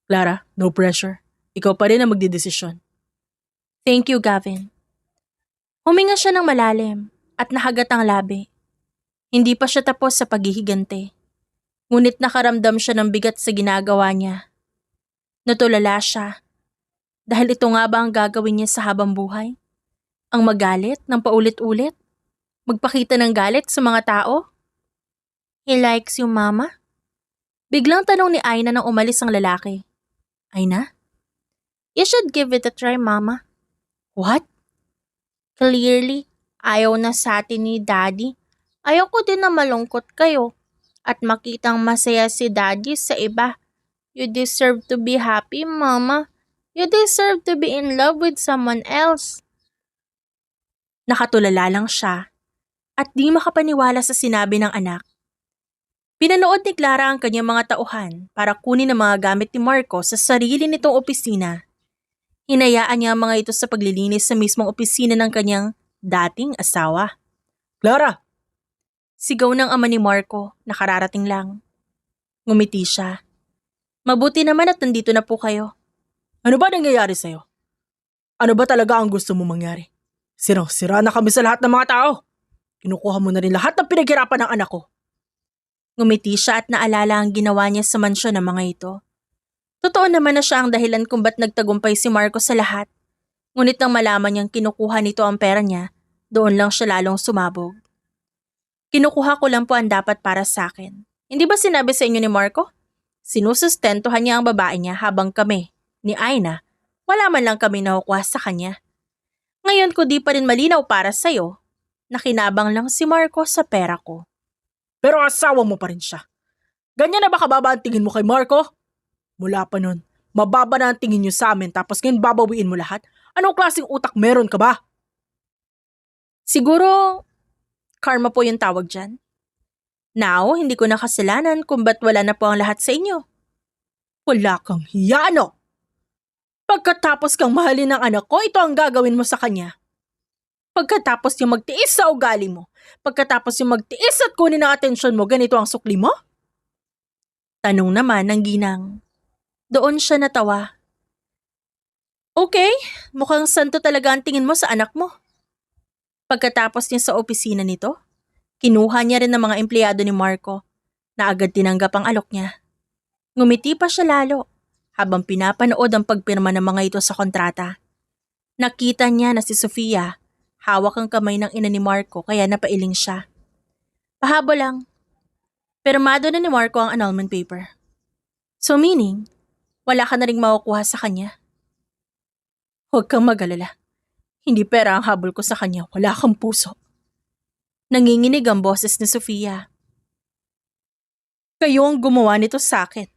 Clara, no pressure. Ikaw pa rin ang magdidesisyon. Thank you, Gavin. Huminga siya ng malalim at nahagat ang labi. Hindi pa siya tapos sa paghihigante. Ngunit nakaramdam siya ng bigat sa ginagawa niya. Natulala siya. Dahil ito nga ba ang gagawin niya sa habang buhay? Ang magalit ng paulit-ulit? Magpakita ng galit sa mga tao? He likes you, Mama? Biglang tanong ni Aina nang umalis ang lalaki. Aina? You should give it a try, Mama. What? Clearly, ayaw na sa atin ni Daddy. Ayaw ko din na malungkot kayo at makitang masaya si Daddy sa iba. You deserve to be happy, Mama. You deserve to be in love with someone else. Nakatulala lang siya at di makapaniwala sa sinabi ng anak. Pinanood ni Clara ang kanyang mga tauhan para kunin ang mga gamit ni Marco sa sarili nitong opisina. Hinayaan niya ang mga ito sa paglilinis sa mismong opisina ng kanyang dating asawa. Clara! Sigaw ng ama ni Marco, nakararating lang. Ngumiti siya. Mabuti naman at nandito na po kayo. Ano ba nangyayari sa'yo? Ano ba talaga ang gusto mo mangyari? Sirang-sira na kami sa lahat ng mga tao. Kinukuha mo na rin lahat ng pinaghirapan ng anak ko. Ngumiti siya at naalala ang ginawa niya sa mansyon ng mga ito. Totoo naman na siya ang dahilan kung ba't nagtagumpay si Marco sa lahat. Ngunit nang malaman niyang kinukuha nito ang pera niya, doon lang siya lalong sumabog. Kinukuha ko lang po ang dapat para sa akin. Hindi ba sinabi sa inyo ni Marco? Sinusustentuhan niya ang babae niya habang kami, ni Aina, wala man lang kami nakukuha sa kanya. Ngayon ko di pa rin malinaw para sa'yo, nakinabang lang si Marco sa pera ko. Pero asawa mo pa rin siya. Ganyan na ba kababa ang tingin mo kay Marco? Mula pa nun, mababa na ang tingin niyo sa amin tapos ngayon babawiin mo lahat? Anong klaseng utak meron ka ba? Siguro, karma po yung tawag dyan. Now, hindi ko na kasalanan kung ba't wala na po ang lahat sa inyo. Wala kang hiya, ano? Pagkatapos kang mahalin ng anak ko, ito ang gagawin mo sa kanya. Pagkatapos yung magtiis sa ugali mo, pagkatapos yung magtiis at kunin ang atensyon mo, ganito ang sukli mo? Tanong naman ng ginang. Doon siya natawa. Okay, mukhang santo talaga ang tingin mo sa anak mo. Pagkatapos niya sa opisina nito, kinuha niya rin ng mga empleyado ni Marco na agad tinanggap ang alok niya. Ngumiti pa siya lalo habang pinapanood ang pagpirma ng mga ito sa kontrata. Nakita niya na si Sofia, hawak ang kamay ng ina ni Marco kaya napailing siya. Pahabo lang. Pirmado na ni Marco ang annulment paper. So meaning, wala ka na ring makukuha sa kanya. Huwag kang mag-alala. Hindi pera ang habol ko sa kanya, wala kang puso. Nanginginig ang boses ni Sofia. Kayo ang gumawa nito sa akin.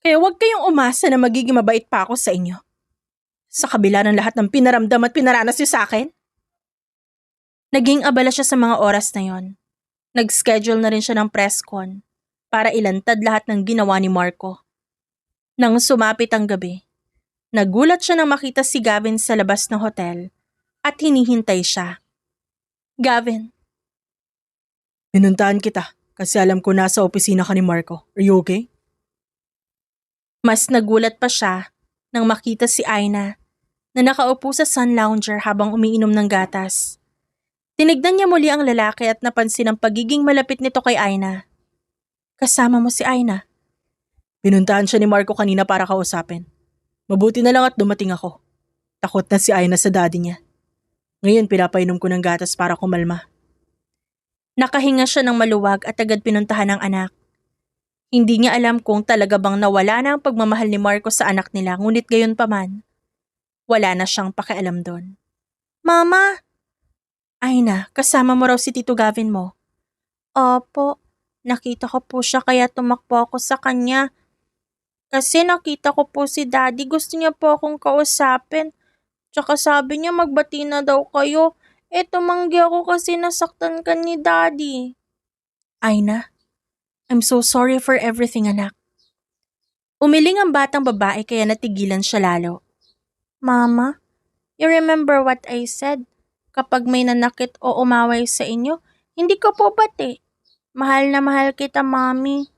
Kaya huwag kayong umasa na magiging mabait pa ako sa inyo. Sa kabila ng lahat ng pinaramdam at pinaranas niyo sa akin. Naging abala siya sa mga oras na yon. Nag-schedule na rin siya ng press con para ilantad lahat ng ginawa ni Marco. Nang sumapit ang gabi, nagulat siya nang makita si Gavin sa labas ng hotel at hinihintay siya. Gavin. Pinuntahan kita kasi alam ko nasa opisina ka ni Marco. Are you okay? Mas nagulat pa siya nang makita si Aina na nakaupo sa sun lounger habang umiinom ng gatas. Tinignan niya muli ang lalaki at napansin ang pagiging malapit nito kay Aina. Kasama mo si Aina? Pinuntahan siya ni Marco kanina para kausapin. Mabuti na lang at dumating ako. Takot na si Aina sa daddy niya. Ngayon pinapainom ko ng gatas para kumalma. Nakahinga siya ng maluwag at agad pinuntahan ng anak. Hindi niya alam kung talaga bang nawala na ang pagmamahal ni Marco sa anak nila, ngunit gayon pa man, wala na siyang pakialam doon. Mama! Aina, kasama mo raw si Tito Gavin mo. Opo, nakita ko po siya kaya tumakbo ako sa kanya. Kasi nakita ko po si Daddy, gusto niya po akong kausapin. Tsaka sabi niya magbati na daw kayo. Tumanggi ako kasi nasaktan ka ni Daddy. Aina, I'm so sorry for everything, anak. Umiling ang batang babae kaya natigilan siya lalo. Mama, you remember what I said? Kapag may nanakit o umaway sa inyo, hindi ko po bati. Mahal na mahal kita, Mami.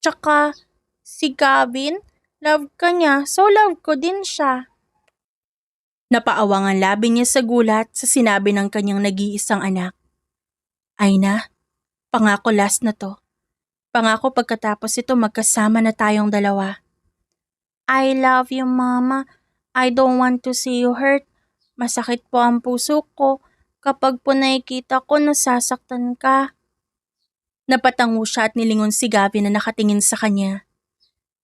Tsaka, si Gavin, love ka niya, so love ko din siya. Napaawang ang labi niya sa gulat sa sinabi ng kanyang nag-iisang anak. Aina, pangako last na to. Pangako pagkatapos ito magkasama na tayong dalawa. I love you, Mama. I don't want to see you hurt. Masakit po ang puso ko. Kapag po nakikita ko nasasaktan ka. Napatango siya at nilingon si Gavin na nakatingin sa kanya.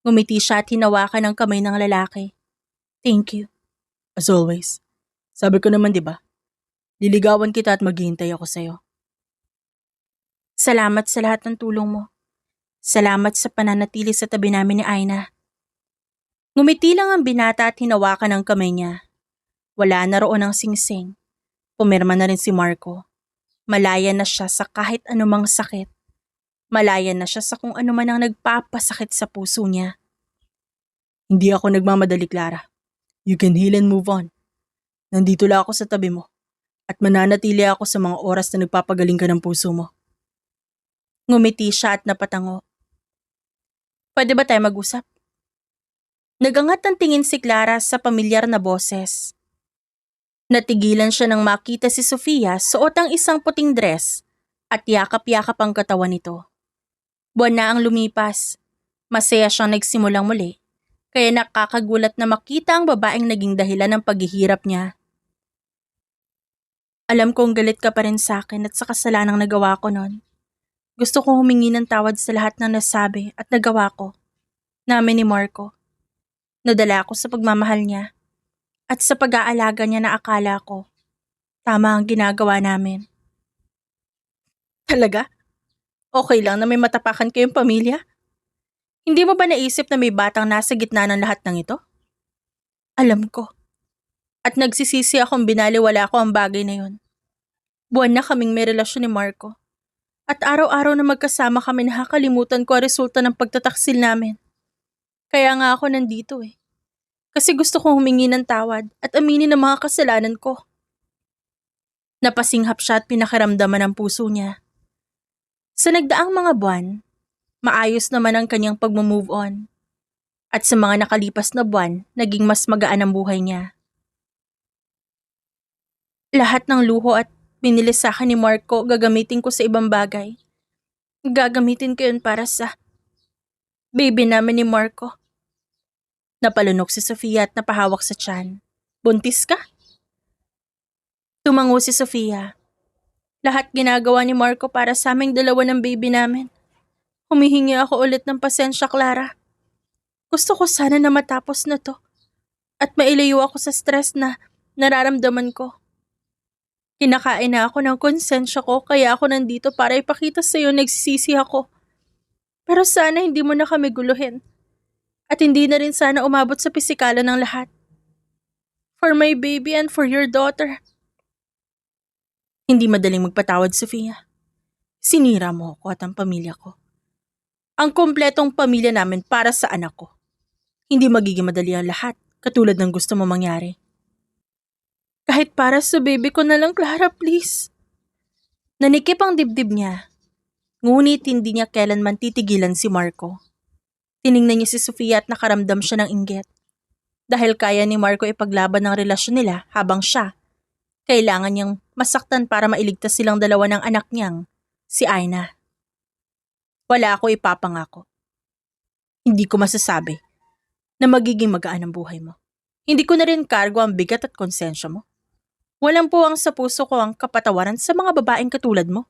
Ngumiti siya at hinawakan ang kamay ng lalaki. Thank you. As always. Sabi ko naman, di ba? Liligawan kita at maghihintay ako sa'yo. Salamat sa lahat ng tulong mo. Salamat sa pananatili sa tabi namin ni Aina. Ngumiti lang ang binata at hinawakan ang kamay niya. Wala na roon ang singsing. Pumirma na rin si Marco. Malaya na siya sa kahit anumang sakit. Malaya na siya sa kung ano man ang nagpapasakit sa puso niya. Hindi ako nagmamadali, Clara. You can heal and move on. Nandito lang ako sa tabi mo. At mananatili ako sa mga oras na nagpapagaling ka ng puso mo. Ngumiti siya at napatango. Pwede ba tayo mag-usap? Nagangat ang tingin si Clara sa pamilyar na boses. Natigilan siya nang makita si Sofia suot ang isang puting dress at yakap-yakap ang katawan nito. Buwan na ang lumipas. Masaya siyang nagsimulang muli, kaya nakakagulat na makita ang babaeng naging dahilan ng paghihirap niya. Alam kong galit ka pa rin sa akin at sa kasalanang nagawa ko noon. Gusto kong humingi ng tawad sa lahat ng nasabi at nagawa ko. Namin ni Marco. Nadala ako sa pagmamahal niya at sa pag-aalaga niya na akala ko tama ang ginagawa namin. Talaga? Okay lang na may matapakan kayong pamilya? Hindi mo ba naisip na may batang nasa gitna ng lahat ng ito? Alam ko. At nagsisisi akong binaliwala ko ang bagay na yon. Buwan na kaming may relasyon ni Marco. At araw-araw na magkasama kami nakakalimutan ko ang resulta ng pagtataksil namin. Kaya nga ako nandito eh. Kasi gusto kong humingi ng tawad at aminin ang mga kasalanan ko. Napasinghap siya at pinakiramdaman ang puso niya. Sa nagdaang mga buwan, maayos naman ang kanyang pag-move on. At sa mga nakalipas na buwan, naging mas magaan ang buhay niya. Lahat ng luho at binili sa akin ni Marco gagamitin ko sa ibang bagay. Gagamitin ko yun para sa baby namin ni Marco. Napalunok si Sofia at napahawak sa tiyan. Buntis ka? Tumango si Sofia. Lahat ginagawa ni Marco para sa aming dalawa ng baby namin. Humihingi ako ulit ng pasensya, Clara. Gusto ko sana na matapos na to. At mailayo ako sa stress na nararamdaman ko. Kinakain na ako ng konsensya ko kaya ako nandito para ipakita sa iyo nagsisisi ako. Pero sana hindi mo na kami guluhin. At hindi na rin sana umabot sa pisikalan ng lahat. For my baby and for your daughter. Hindi madaling magpatawad, Sofia. Sinira mo ako at ang pamilya ko. Ang kumpletong pamilya namin para sa anak ko. Hindi magiging madali ang lahat, katulad ng gusto mo mangyari. Kahit para sa baby ko na lang, Clara, please. Nanikip ang dibdib niya. Ngunit hindi niya kailanman titigilan si Marco. Tiningnan niya si Sofia at nakaramdam siya ng inggit. Dahil kaya ni Marco ipaglaban ang relasyon nila habang siya, kailangan niyang masaktan para mailigtas silang dalawa ng anak niyang, si Aina. Wala ako ipapangako. Hindi ko masasabi na magiging magaan ang buhay mo. Hindi ko na rin kargo ang bigat at konsensya mo. Walang puwang sa puso ko ang kapatawaran sa mga babaeng katulad mo.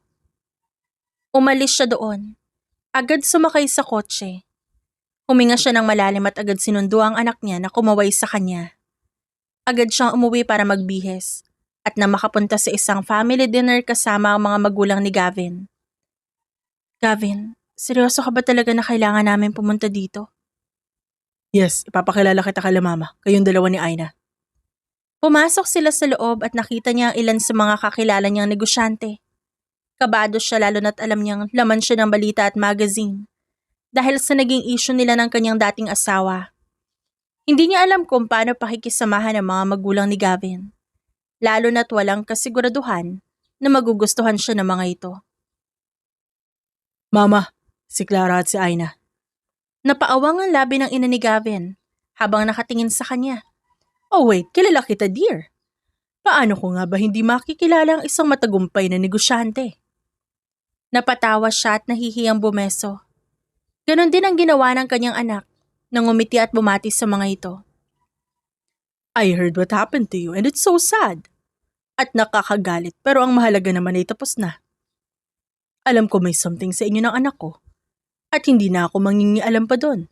Umalis siya doon. Agad sumakay sa kotse. Huminga siya ng malalim at agad sinundo ang anak niya na kumaway sa kanya. Agad siyang umuwi para magbihes at na makapunta sa isang family dinner kasama ang mga magulang ni Gavin. Gavin, seryoso ka ba talaga na kailangan namin pumunta dito? Yes, ipapakilala kita kay Mama, kayong dalawa ni Aina. Pumasok sila sa loob at nakita niya ang ilan sa mga kakilala niyang negosyante. Kabado siya lalo na't alam niyang laman siya ng balita at magazine. Dahil sa naging issue nila ng kanyang dating asawa. Hindi niya alam kung paano pakikisamahan ang mga magulang ni Gavin. Lalo na't walang kasiguraduhan na magugustuhan siya ng mga ito. Mama, si Clara at si Aina. Napaawang ang labi ng ina ni Gavin habang nakatingin sa kanya. Oh wait, kilala kita, dear. Paano ko nga ba hindi makikilala ang isang matagumpay na negosyante? Napatawa siya at nahihiyang bumeso. Ganon din ang ginawa ng kanyang anak nang umiti at bumati sa mga ito. I heard what happened to you and it's so sad. at nakakagalit pero ang mahalaga naman ay tapos na. Alam ko may something sa inyo ng anak ko at hindi na ako mangingialam pa doon.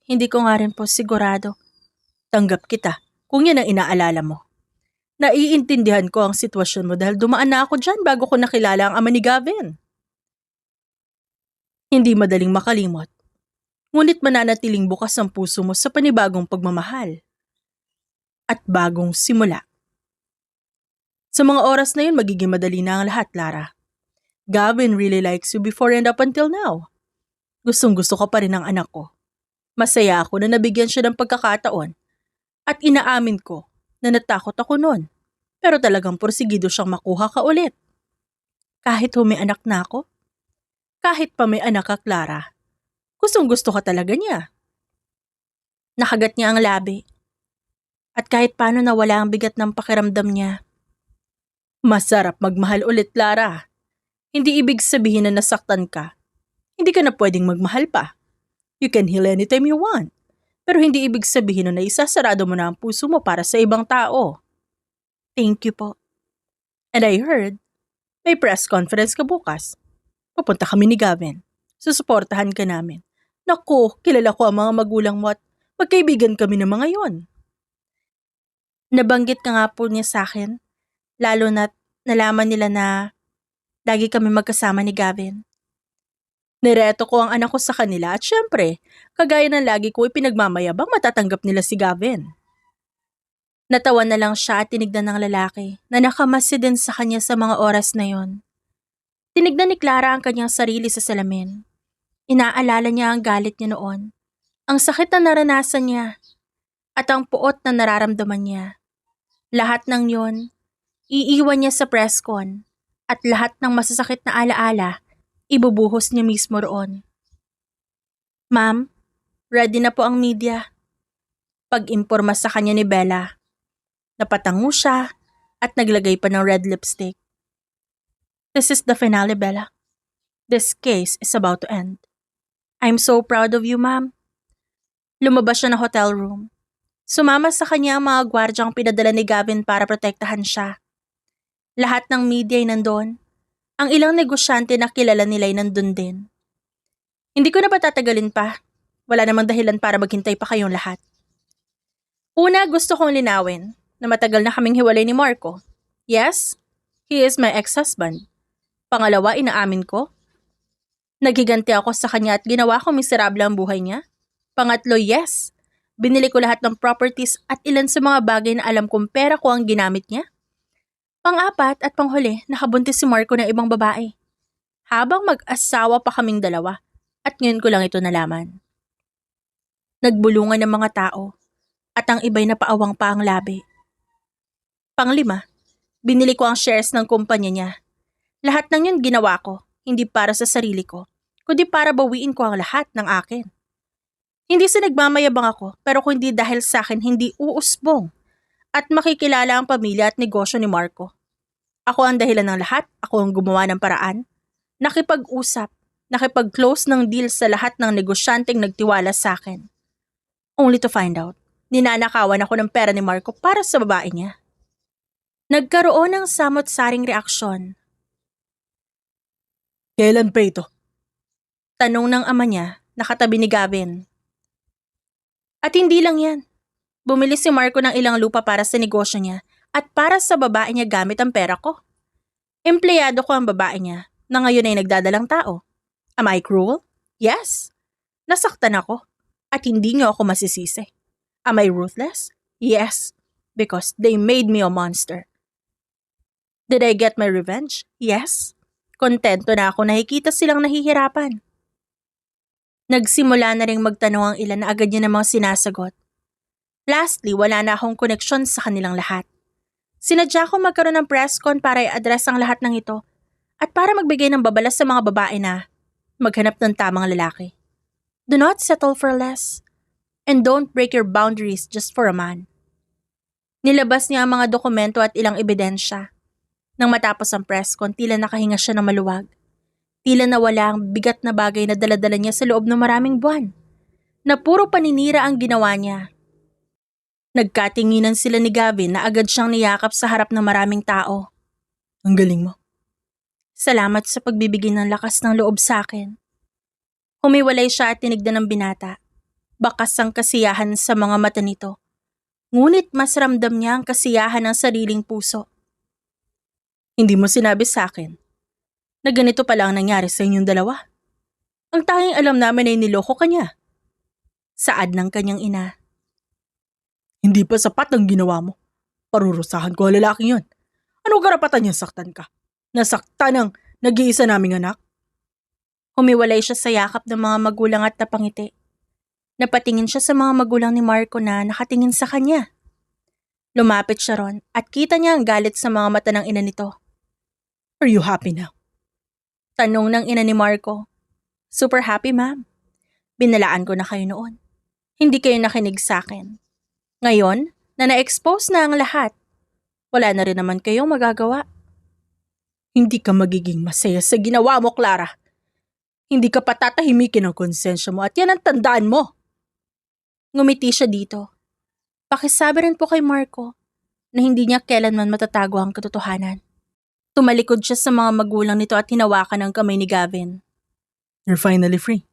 Hindi ko nga rin po sigurado. Tanggap kita kung yan ang inaalala mo. Naiintindihan ko ang sitwasyon mo dahil dumaan na ako dyan bago ko nakilala ang ama ni Gavin. Hindi madaling makalimot, ngunit mananatiling bukas ang puso mo sa panibagong pagmamahal at bagong simula. Sa mga oras na yun, magiging madali na ang lahat, Lara. Gavin really likes you before and up until now. Gustong-gusto ka pa rin ng anak ko. Masaya ako na nabigyan siya ng pagkakataon at inaamin ko na natakot ako noon. Pero talagang porsigido siyang makuha ka ulit. Kahit may anak na ako, kahit pa may anak ka, Clara, gustong-gusto ka talaga niya. Nakagat niya ang labi. At kahit paano nawala ang bigat ng pakiramdam niya. Masarap magmahal ulit, Clara. Hindi ibig sabihin na nasaktan ka. Hindi ka na pwedeng magmahal pa. You can heal anytime you want. Pero hindi ibig sabihin na isasarado mo na ang puso mo para sa ibang tao. Thank you po. And I heard, may press conference ka bukas. Pupunta kami ni Gavin. Susuportahan ka namin. Naku, kilala ko ang mga magulang mo at magkaibigan kami ng mga yon. Nabanggit ka nga po niya sa akin, lalo na't nalaman nila na lagi kami magkasama ni Gavin. Nireto ko ang anak ko sa kanila at syempre, kagaya ng lagi ko ipinagmamayabang matatanggap nila si Gavin. Natawa na lang siya at tinignan ng lalaki na nakamasi din sa kanya sa mga oras na yon. Tinignan ni Clara ang kanyang sarili sa salamin. Inaalala niya ang galit niya noon, ang sakit na naranasan niya, at ang puot na nararamdaman niya. Lahat ng yon, iiwan niya sa presscon at lahat ng masasakit na alaala, ibubuhos niya mismo roon. Ma'am, ready na po ang media. Pag-imporma sa kanya ni Bella. Napatango siya at naglagay pa ng red lipstick. This is the finale, Bella. This case is about to end. I'm so proud of you, ma'am. Lumabas siya ng hotel room. Sumama sa kanya ang mga gwardyang pinadala ni Gavin para protektahan siya. Lahat ng media ay nandun. Ang ilang negosyante na kilala nila ay nandun din. Hindi ko na patatagalin pa. Wala namang dahilan para maghintay pa kayong lahat. Una, gusto kong linawin na matagal na kaming hiwalay ni Marco. Yes, he is my ex-husband. Pangalawa, inaamin ko. Naghiganti ako sa kanya at ginawa ko miserable ang buhay niya. Pangatlo, yes. Binili ko lahat ng properties at ilan sa mga bagay na alam kong pera ko ang ginamit niya. Pang-apat at panghuli, nakabuntis si Marco ng ibang babae. Habang mag-asawa pa kaming dalawa at ngayon ko lang ito nalaman. Nagbulungan ng mga tao at ang iba'y napaawang pa ang labi. Panglima, binili ko ang shares ng kumpanya niya. Lahat ng yun ginawa ko, hindi para sa sarili ko, kundi para bawiin ko ang lahat ng akin. Hindi sa nagmamayabang ako, pero kung hindi dahil sa akin hindi uusbong at makikilala ang pamilya at negosyo ni Marco. Ako ang dahilan ng lahat, ako ang gumawa ng paraan. Nakipag-usap, nakipag-close ng deal sa lahat ng negosyanteng nagtiwala sa akin. Only to find out, ninanakawan ako ng pera ni Marco para sa babae niya. Nagkaroon ng samot-saring reaksyon. Kailan pa ito? Tanong ng ama niya, nakatabi ni Gavin. At hindi lang yan. Bumili si Marco ng ilang lupa para sa negosyo niya at para sa babae niya gamit ang pera ko. Empleyado ko ang babae niya na ngayon ay nagdadalang tao. Am I cruel? Yes. Nasaktan ako at hindi niyo ako masisisi. Am I ruthless? Yes. Because they made me a monster. Did I get my revenge? Yes. Kontento na ako nakikita silang nahihirapan. Nagsimula na ring magtanong ang ilan na agad niya namang sinasagot. Lastly, wala na akong koneksyon sa kanilang lahat. Sinadya ko magkaroon ng press con para i-address ang lahat ng ito at para magbigay ng babala sa mga babae na maghanap ng tamang lalaki. Do not settle for less and don't break your boundaries just for a man. Nilabas niya ang mga dokumento at ilang ebidensya. Nang matapos ang press con, tila nakahinga siya ng maluwag. Tila nawala ang bigat na bagay na daladala niya sa loob ng maraming buwan. Na puro paninira ang ginawa niya. Nagkatinginan sila ni Gavin na agad siyang niyakap sa harap ng maraming tao. Ang galing mo. Salamat sa pagbibigay ng lakas ng loob sa akin. Humiwalay siya at tinignan ng binata. Bakas ang kasiyahan sa mga mata nito. Ngunit mas ramdam niya ang kasiyahan ng sariling puso. Hindi mo sinabi sa akin na ganito pala ang nangyari sa inyong dalawa. Ang tanging alam namin ay niloko ka niya. Saad ng kanyang ina. Hindi pa sapat ang ginawa mo. Parurusahan ko ang lalaking yun. Anong karapatan niya saktan ka? Nasaktan ang nag-iisa naming anak? Humiwalay siya sa yakap ng mga magulang at napangiti. Napatingin siya sa mga magulang ni Marco na nakatingin sa kanya. Lumapit siya ron at kita niya ang galit sa mga mata ng ina nito. Are you happy now? Tanong ng ina ni Marco. Super happy, ma'am. Binalaan ko na kayo noon. Hindi kayo nakinig sa akin. Ngayon, na na-expose na ang lahat, wala na rin naman kayong magagawa. Hindi ka magiging masaya sa ginawa mo, Clara. Hindi ka patatahimikin ang konsensya mo at yan ang tandaan mo. Ngumiti siya dito. Pakisabi rin po kay Marco na hindi niya kailanman matatago ang katotohanan. Tumalikod siya sa mga magulang nito at hinawakan ang kamay ni Gavin. You're finally free.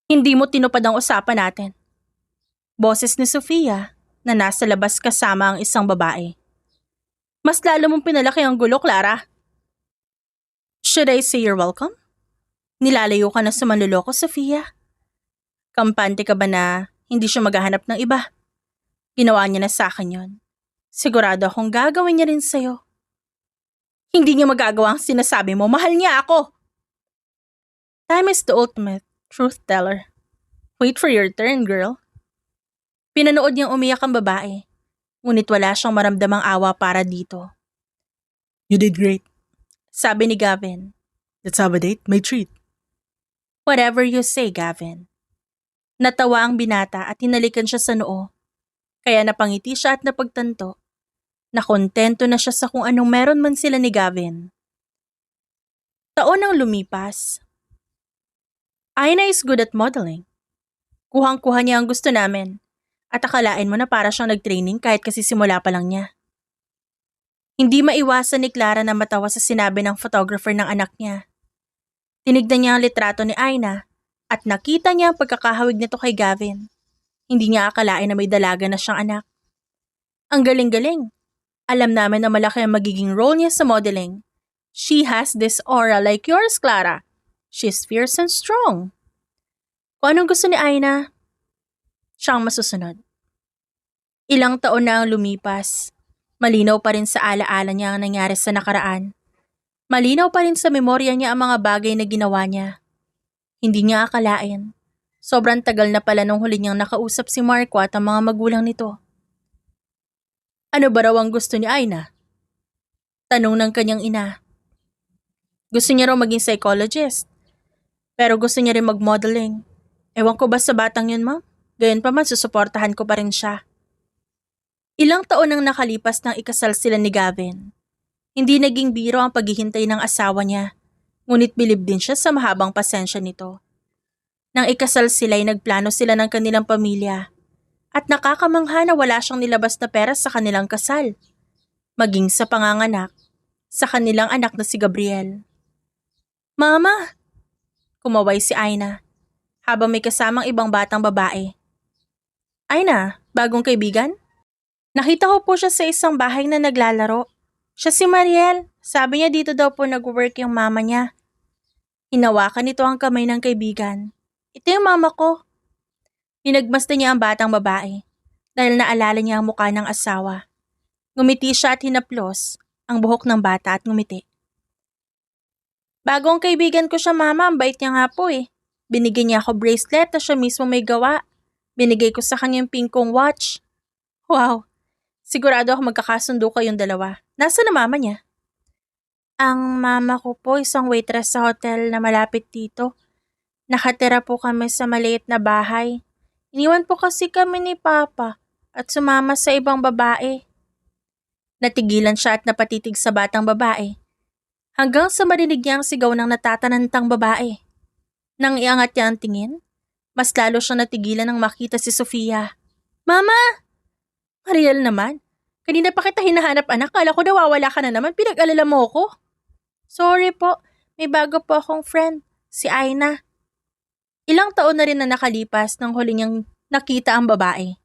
Hindi mo tinupad ang usapan natin. Boses ni Sofia na nasa labas kasama ang isang babae. Mas lalo mong pinalaki ang gulo, Clara. Should I say you're welcome? Nilalayo ka na sa manluloko, Sofia. Kampante ka ba na hindi siya maghahanap ng iba? Ginawa niya na sa akin yon. Sigurado akong gagawin niya rin sa'yo. Hindi niya magagawa ang sinasabi mo. Mahal niya ako. Time is the ultimate truth teller. Wait for your turn, girl. Pinanood niyang umiyak ang babae, ngunit wala siyang maramdamang awa para dito. You did great. Sabi ni Gavin. Let's have a date, my treat. Whatever you say, Gavin. Natawa ang binata at hinalikan siya sa noo. Kaya napangiti siya at napagtanto na kontento na siya sa kung anong meron man sila ni Gavin. Taon ang lumipas. Aina is good at modeling. Kuhang-kuha niya ang gusto namin. At akalain mo na para siyang nag-training kahit kasi simula pa lang niya. Hindi maiwasan ni Clara na matawa sa sinabi ng photographer ng anak niya. Tinignan niya ang litrato ni Aina at nakita niya ang pagkakahawig nito kay Gavin. Hindi niya akalain na may dalaga na siyang anak. Ang galing-galing. Alam namin na malaki ang magiging role niya sa modeling. She has this aura like yours, Clara. She's fierce and strong. Kung anong gusto ni Aina, siyang masusunod. Ilang taon na ang lumipas. Malinaw pa rin sa alaala niya ang nangyari sa nakaraan. Malinaw pa rin sa memorya niya ang mga bagay na ginawa niya. Hindi niya akalain. Sobrang tagal na pala nung huli niyang nakausap si Marco at ang mga magulang nito. Ano ba raw ang gusto ni Aina? Tanong ng kanyang ina. Gusto niya raw maging psychologist. Pero gusto niya rin mag-modeling. Ewan ko ba sa batang yun, ma'am? Gayon pa man, susuportahan ko pa rin siya. Ilang taon nang nakalipas nang ikasal sila ni Gavin. Hindi naging biro ang paghihintay ng asawa niya, ngunit bilib din siya sa mahabang pasensya nito. Nang ikasal sila ay nagplano sila ng kanilang pamilya at nakakamangha na wala siyang nilabas na pera sa kanilang kasal, maging sa panganganak sa kanilang anak na si Gabriel. Mama! Kumaway si Aina habang may kasamang ibang batang babae. Aina, bagong kaibigan? Nakita ko po siya sa isang bahay na naglalaro. Siya si Mariel. Sabi niya dito daw po nag-work yung mama niya. Hinawakan nito ang kamay ng kaibigan. Ito yung mama ko. Hinagmasdan niya ang batang babae dahil naalala niya ang mukha ng asawa. Ngumiti siya at hinaplos ang buhok ng bata at ngumiti. Bagong kaibigan ko siya, mama. Ang bait niya nga po eh. Binigyan niya ako bracelet na siya mismo may gawa. Binigay ko sa kanya yung pink kong watch. Wow. Sigurado ako magkakasundo kayong dalawa. Nasaan na mama niya? Ang mama ko po isang waitress sa hotel na malapit dito. Nakatira po kami sa maliit na bahay. Iniwan po kasi kami ni Papa at sumama sa ibang babae. Natigilan siya at napatitig sa batang babae. Hanggang sa marinig niya ang sigaw ng natatanantang babae. Nang iangat niya ang tingin, mas lalo siyang natigilan nang makita si Sofia. Mama! Mariel naman. Kanina pa kita hinahanap anak, kala ko nawawala ka na naman, pinag-alala mo ko. Sorry po, may bago po akong friend, si Aina. Ilang taon na rin na nakalipas nang huli niyang nakita ang babae.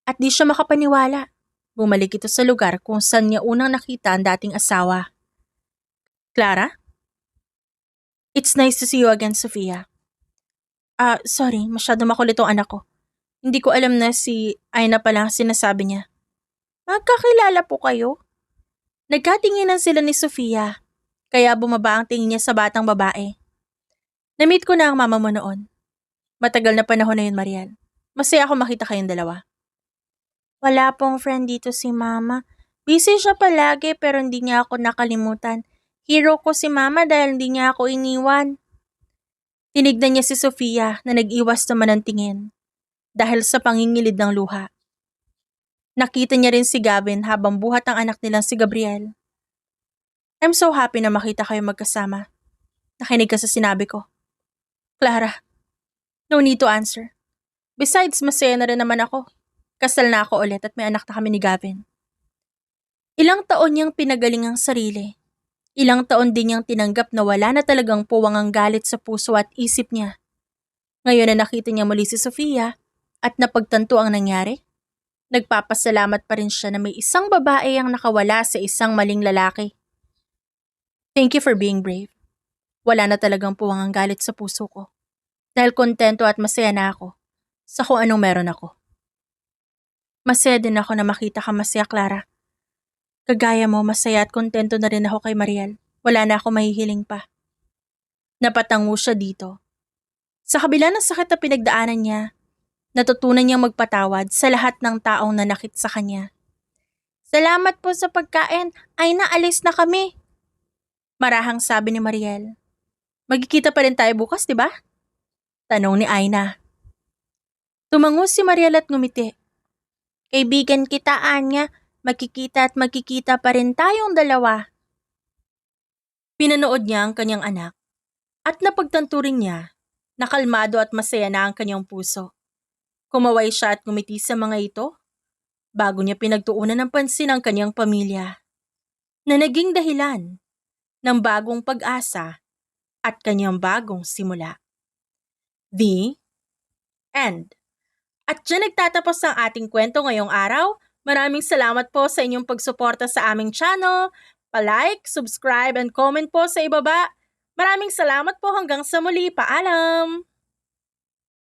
At di siya makapaniwala. Bumalik ito sa lugar kung saan niya unang nakita ang dating asawa. Clara? It's nice to see you again, Sofia. Sorry, masyado makulit ang anak ko. Hindi ko alam na si Aina pala ang sinasabi niya. Magkakilala po kayo? Nagkatinginan sila ni Sofia, kaya bumaba ang tingin niya sa batang babae. Na-meet ko na ang mama mo noon. Matagal na panahon na yun, Mariel. Masaya ako makita kayong dalawa. Wala pong friend dito si mama. Busy siya palagi pero hindi niya ako nakalimutan. Hero ko si mama dahil hindi niya ako iniwan. Tinignan niya si Sofia na nag-iwas naman ng tingin dahil sa pangingilid ng luha. Nakita niya rin si Gavin habang buhat ang anak nilang si Gabriel. I'm so happy na makita kayo magkasama. Nakinig ka sa sinabi ko. Clara, no need to answer. Besides, masaya na rin naman ako. Kasal na ako ulit at may anak na kami ni Gavin. Ilang taon niyang pinagaling ang sarili. Ilang taon din niyang tinanggap na wala na talagang puwang ang galit sa puso at isip niya. Ngayon na nakita niya muli si Sofia at napagtanto ang nangyari, nagpapasalamat pa rin siya na may isang babae ang nakawala sa isang maling lalaki. Thank you for being brave. Wala na talagang puwang ang galit sa puso ko. Dahil kontento at masaya na ako sa kung anong meron ako. Masaya din ako na makita ka masaya, Clara. Kagaya mo, masaya at kontento na rin ako kay Mariel. Wala na ako mahihiling pa. Napatango siya dito. Sa kabila ng sakit na pinagdaanan niya, natutunan niyang magpatawad sa lahat ng taong nanakit sa kanya. Salamat po sa pagkain. Ay, naalis na kami. Marahang sabi ni Mariel. Magkikita pa rin tayo bukas, di ba? Tanong ni Aina. Tumango si Mariel at ngumiti. Kaibigan kita, Anya. Magkikita at magkikita pa rin tayong dalawa. Pinanood niya ang kanyang anak at napagtanto rin niya na kalmado at masaya na ang kanyang puso. Kumaway siya at ngumiti sa mga ito bago niya pinagtuunan ng pansin ang kanyang pamilya na naging dahilan ng bagong pag-asa at kanyang bagong simula. The End. At dyan nagtatapos ang ating kwento ngayong araw. Maraming salamat po sa inyong pagsuporta sa aming channel. Pa-like, subscribe, and comment po sa ibaba. Maraming salamat po hanggang sa muli. Paalam!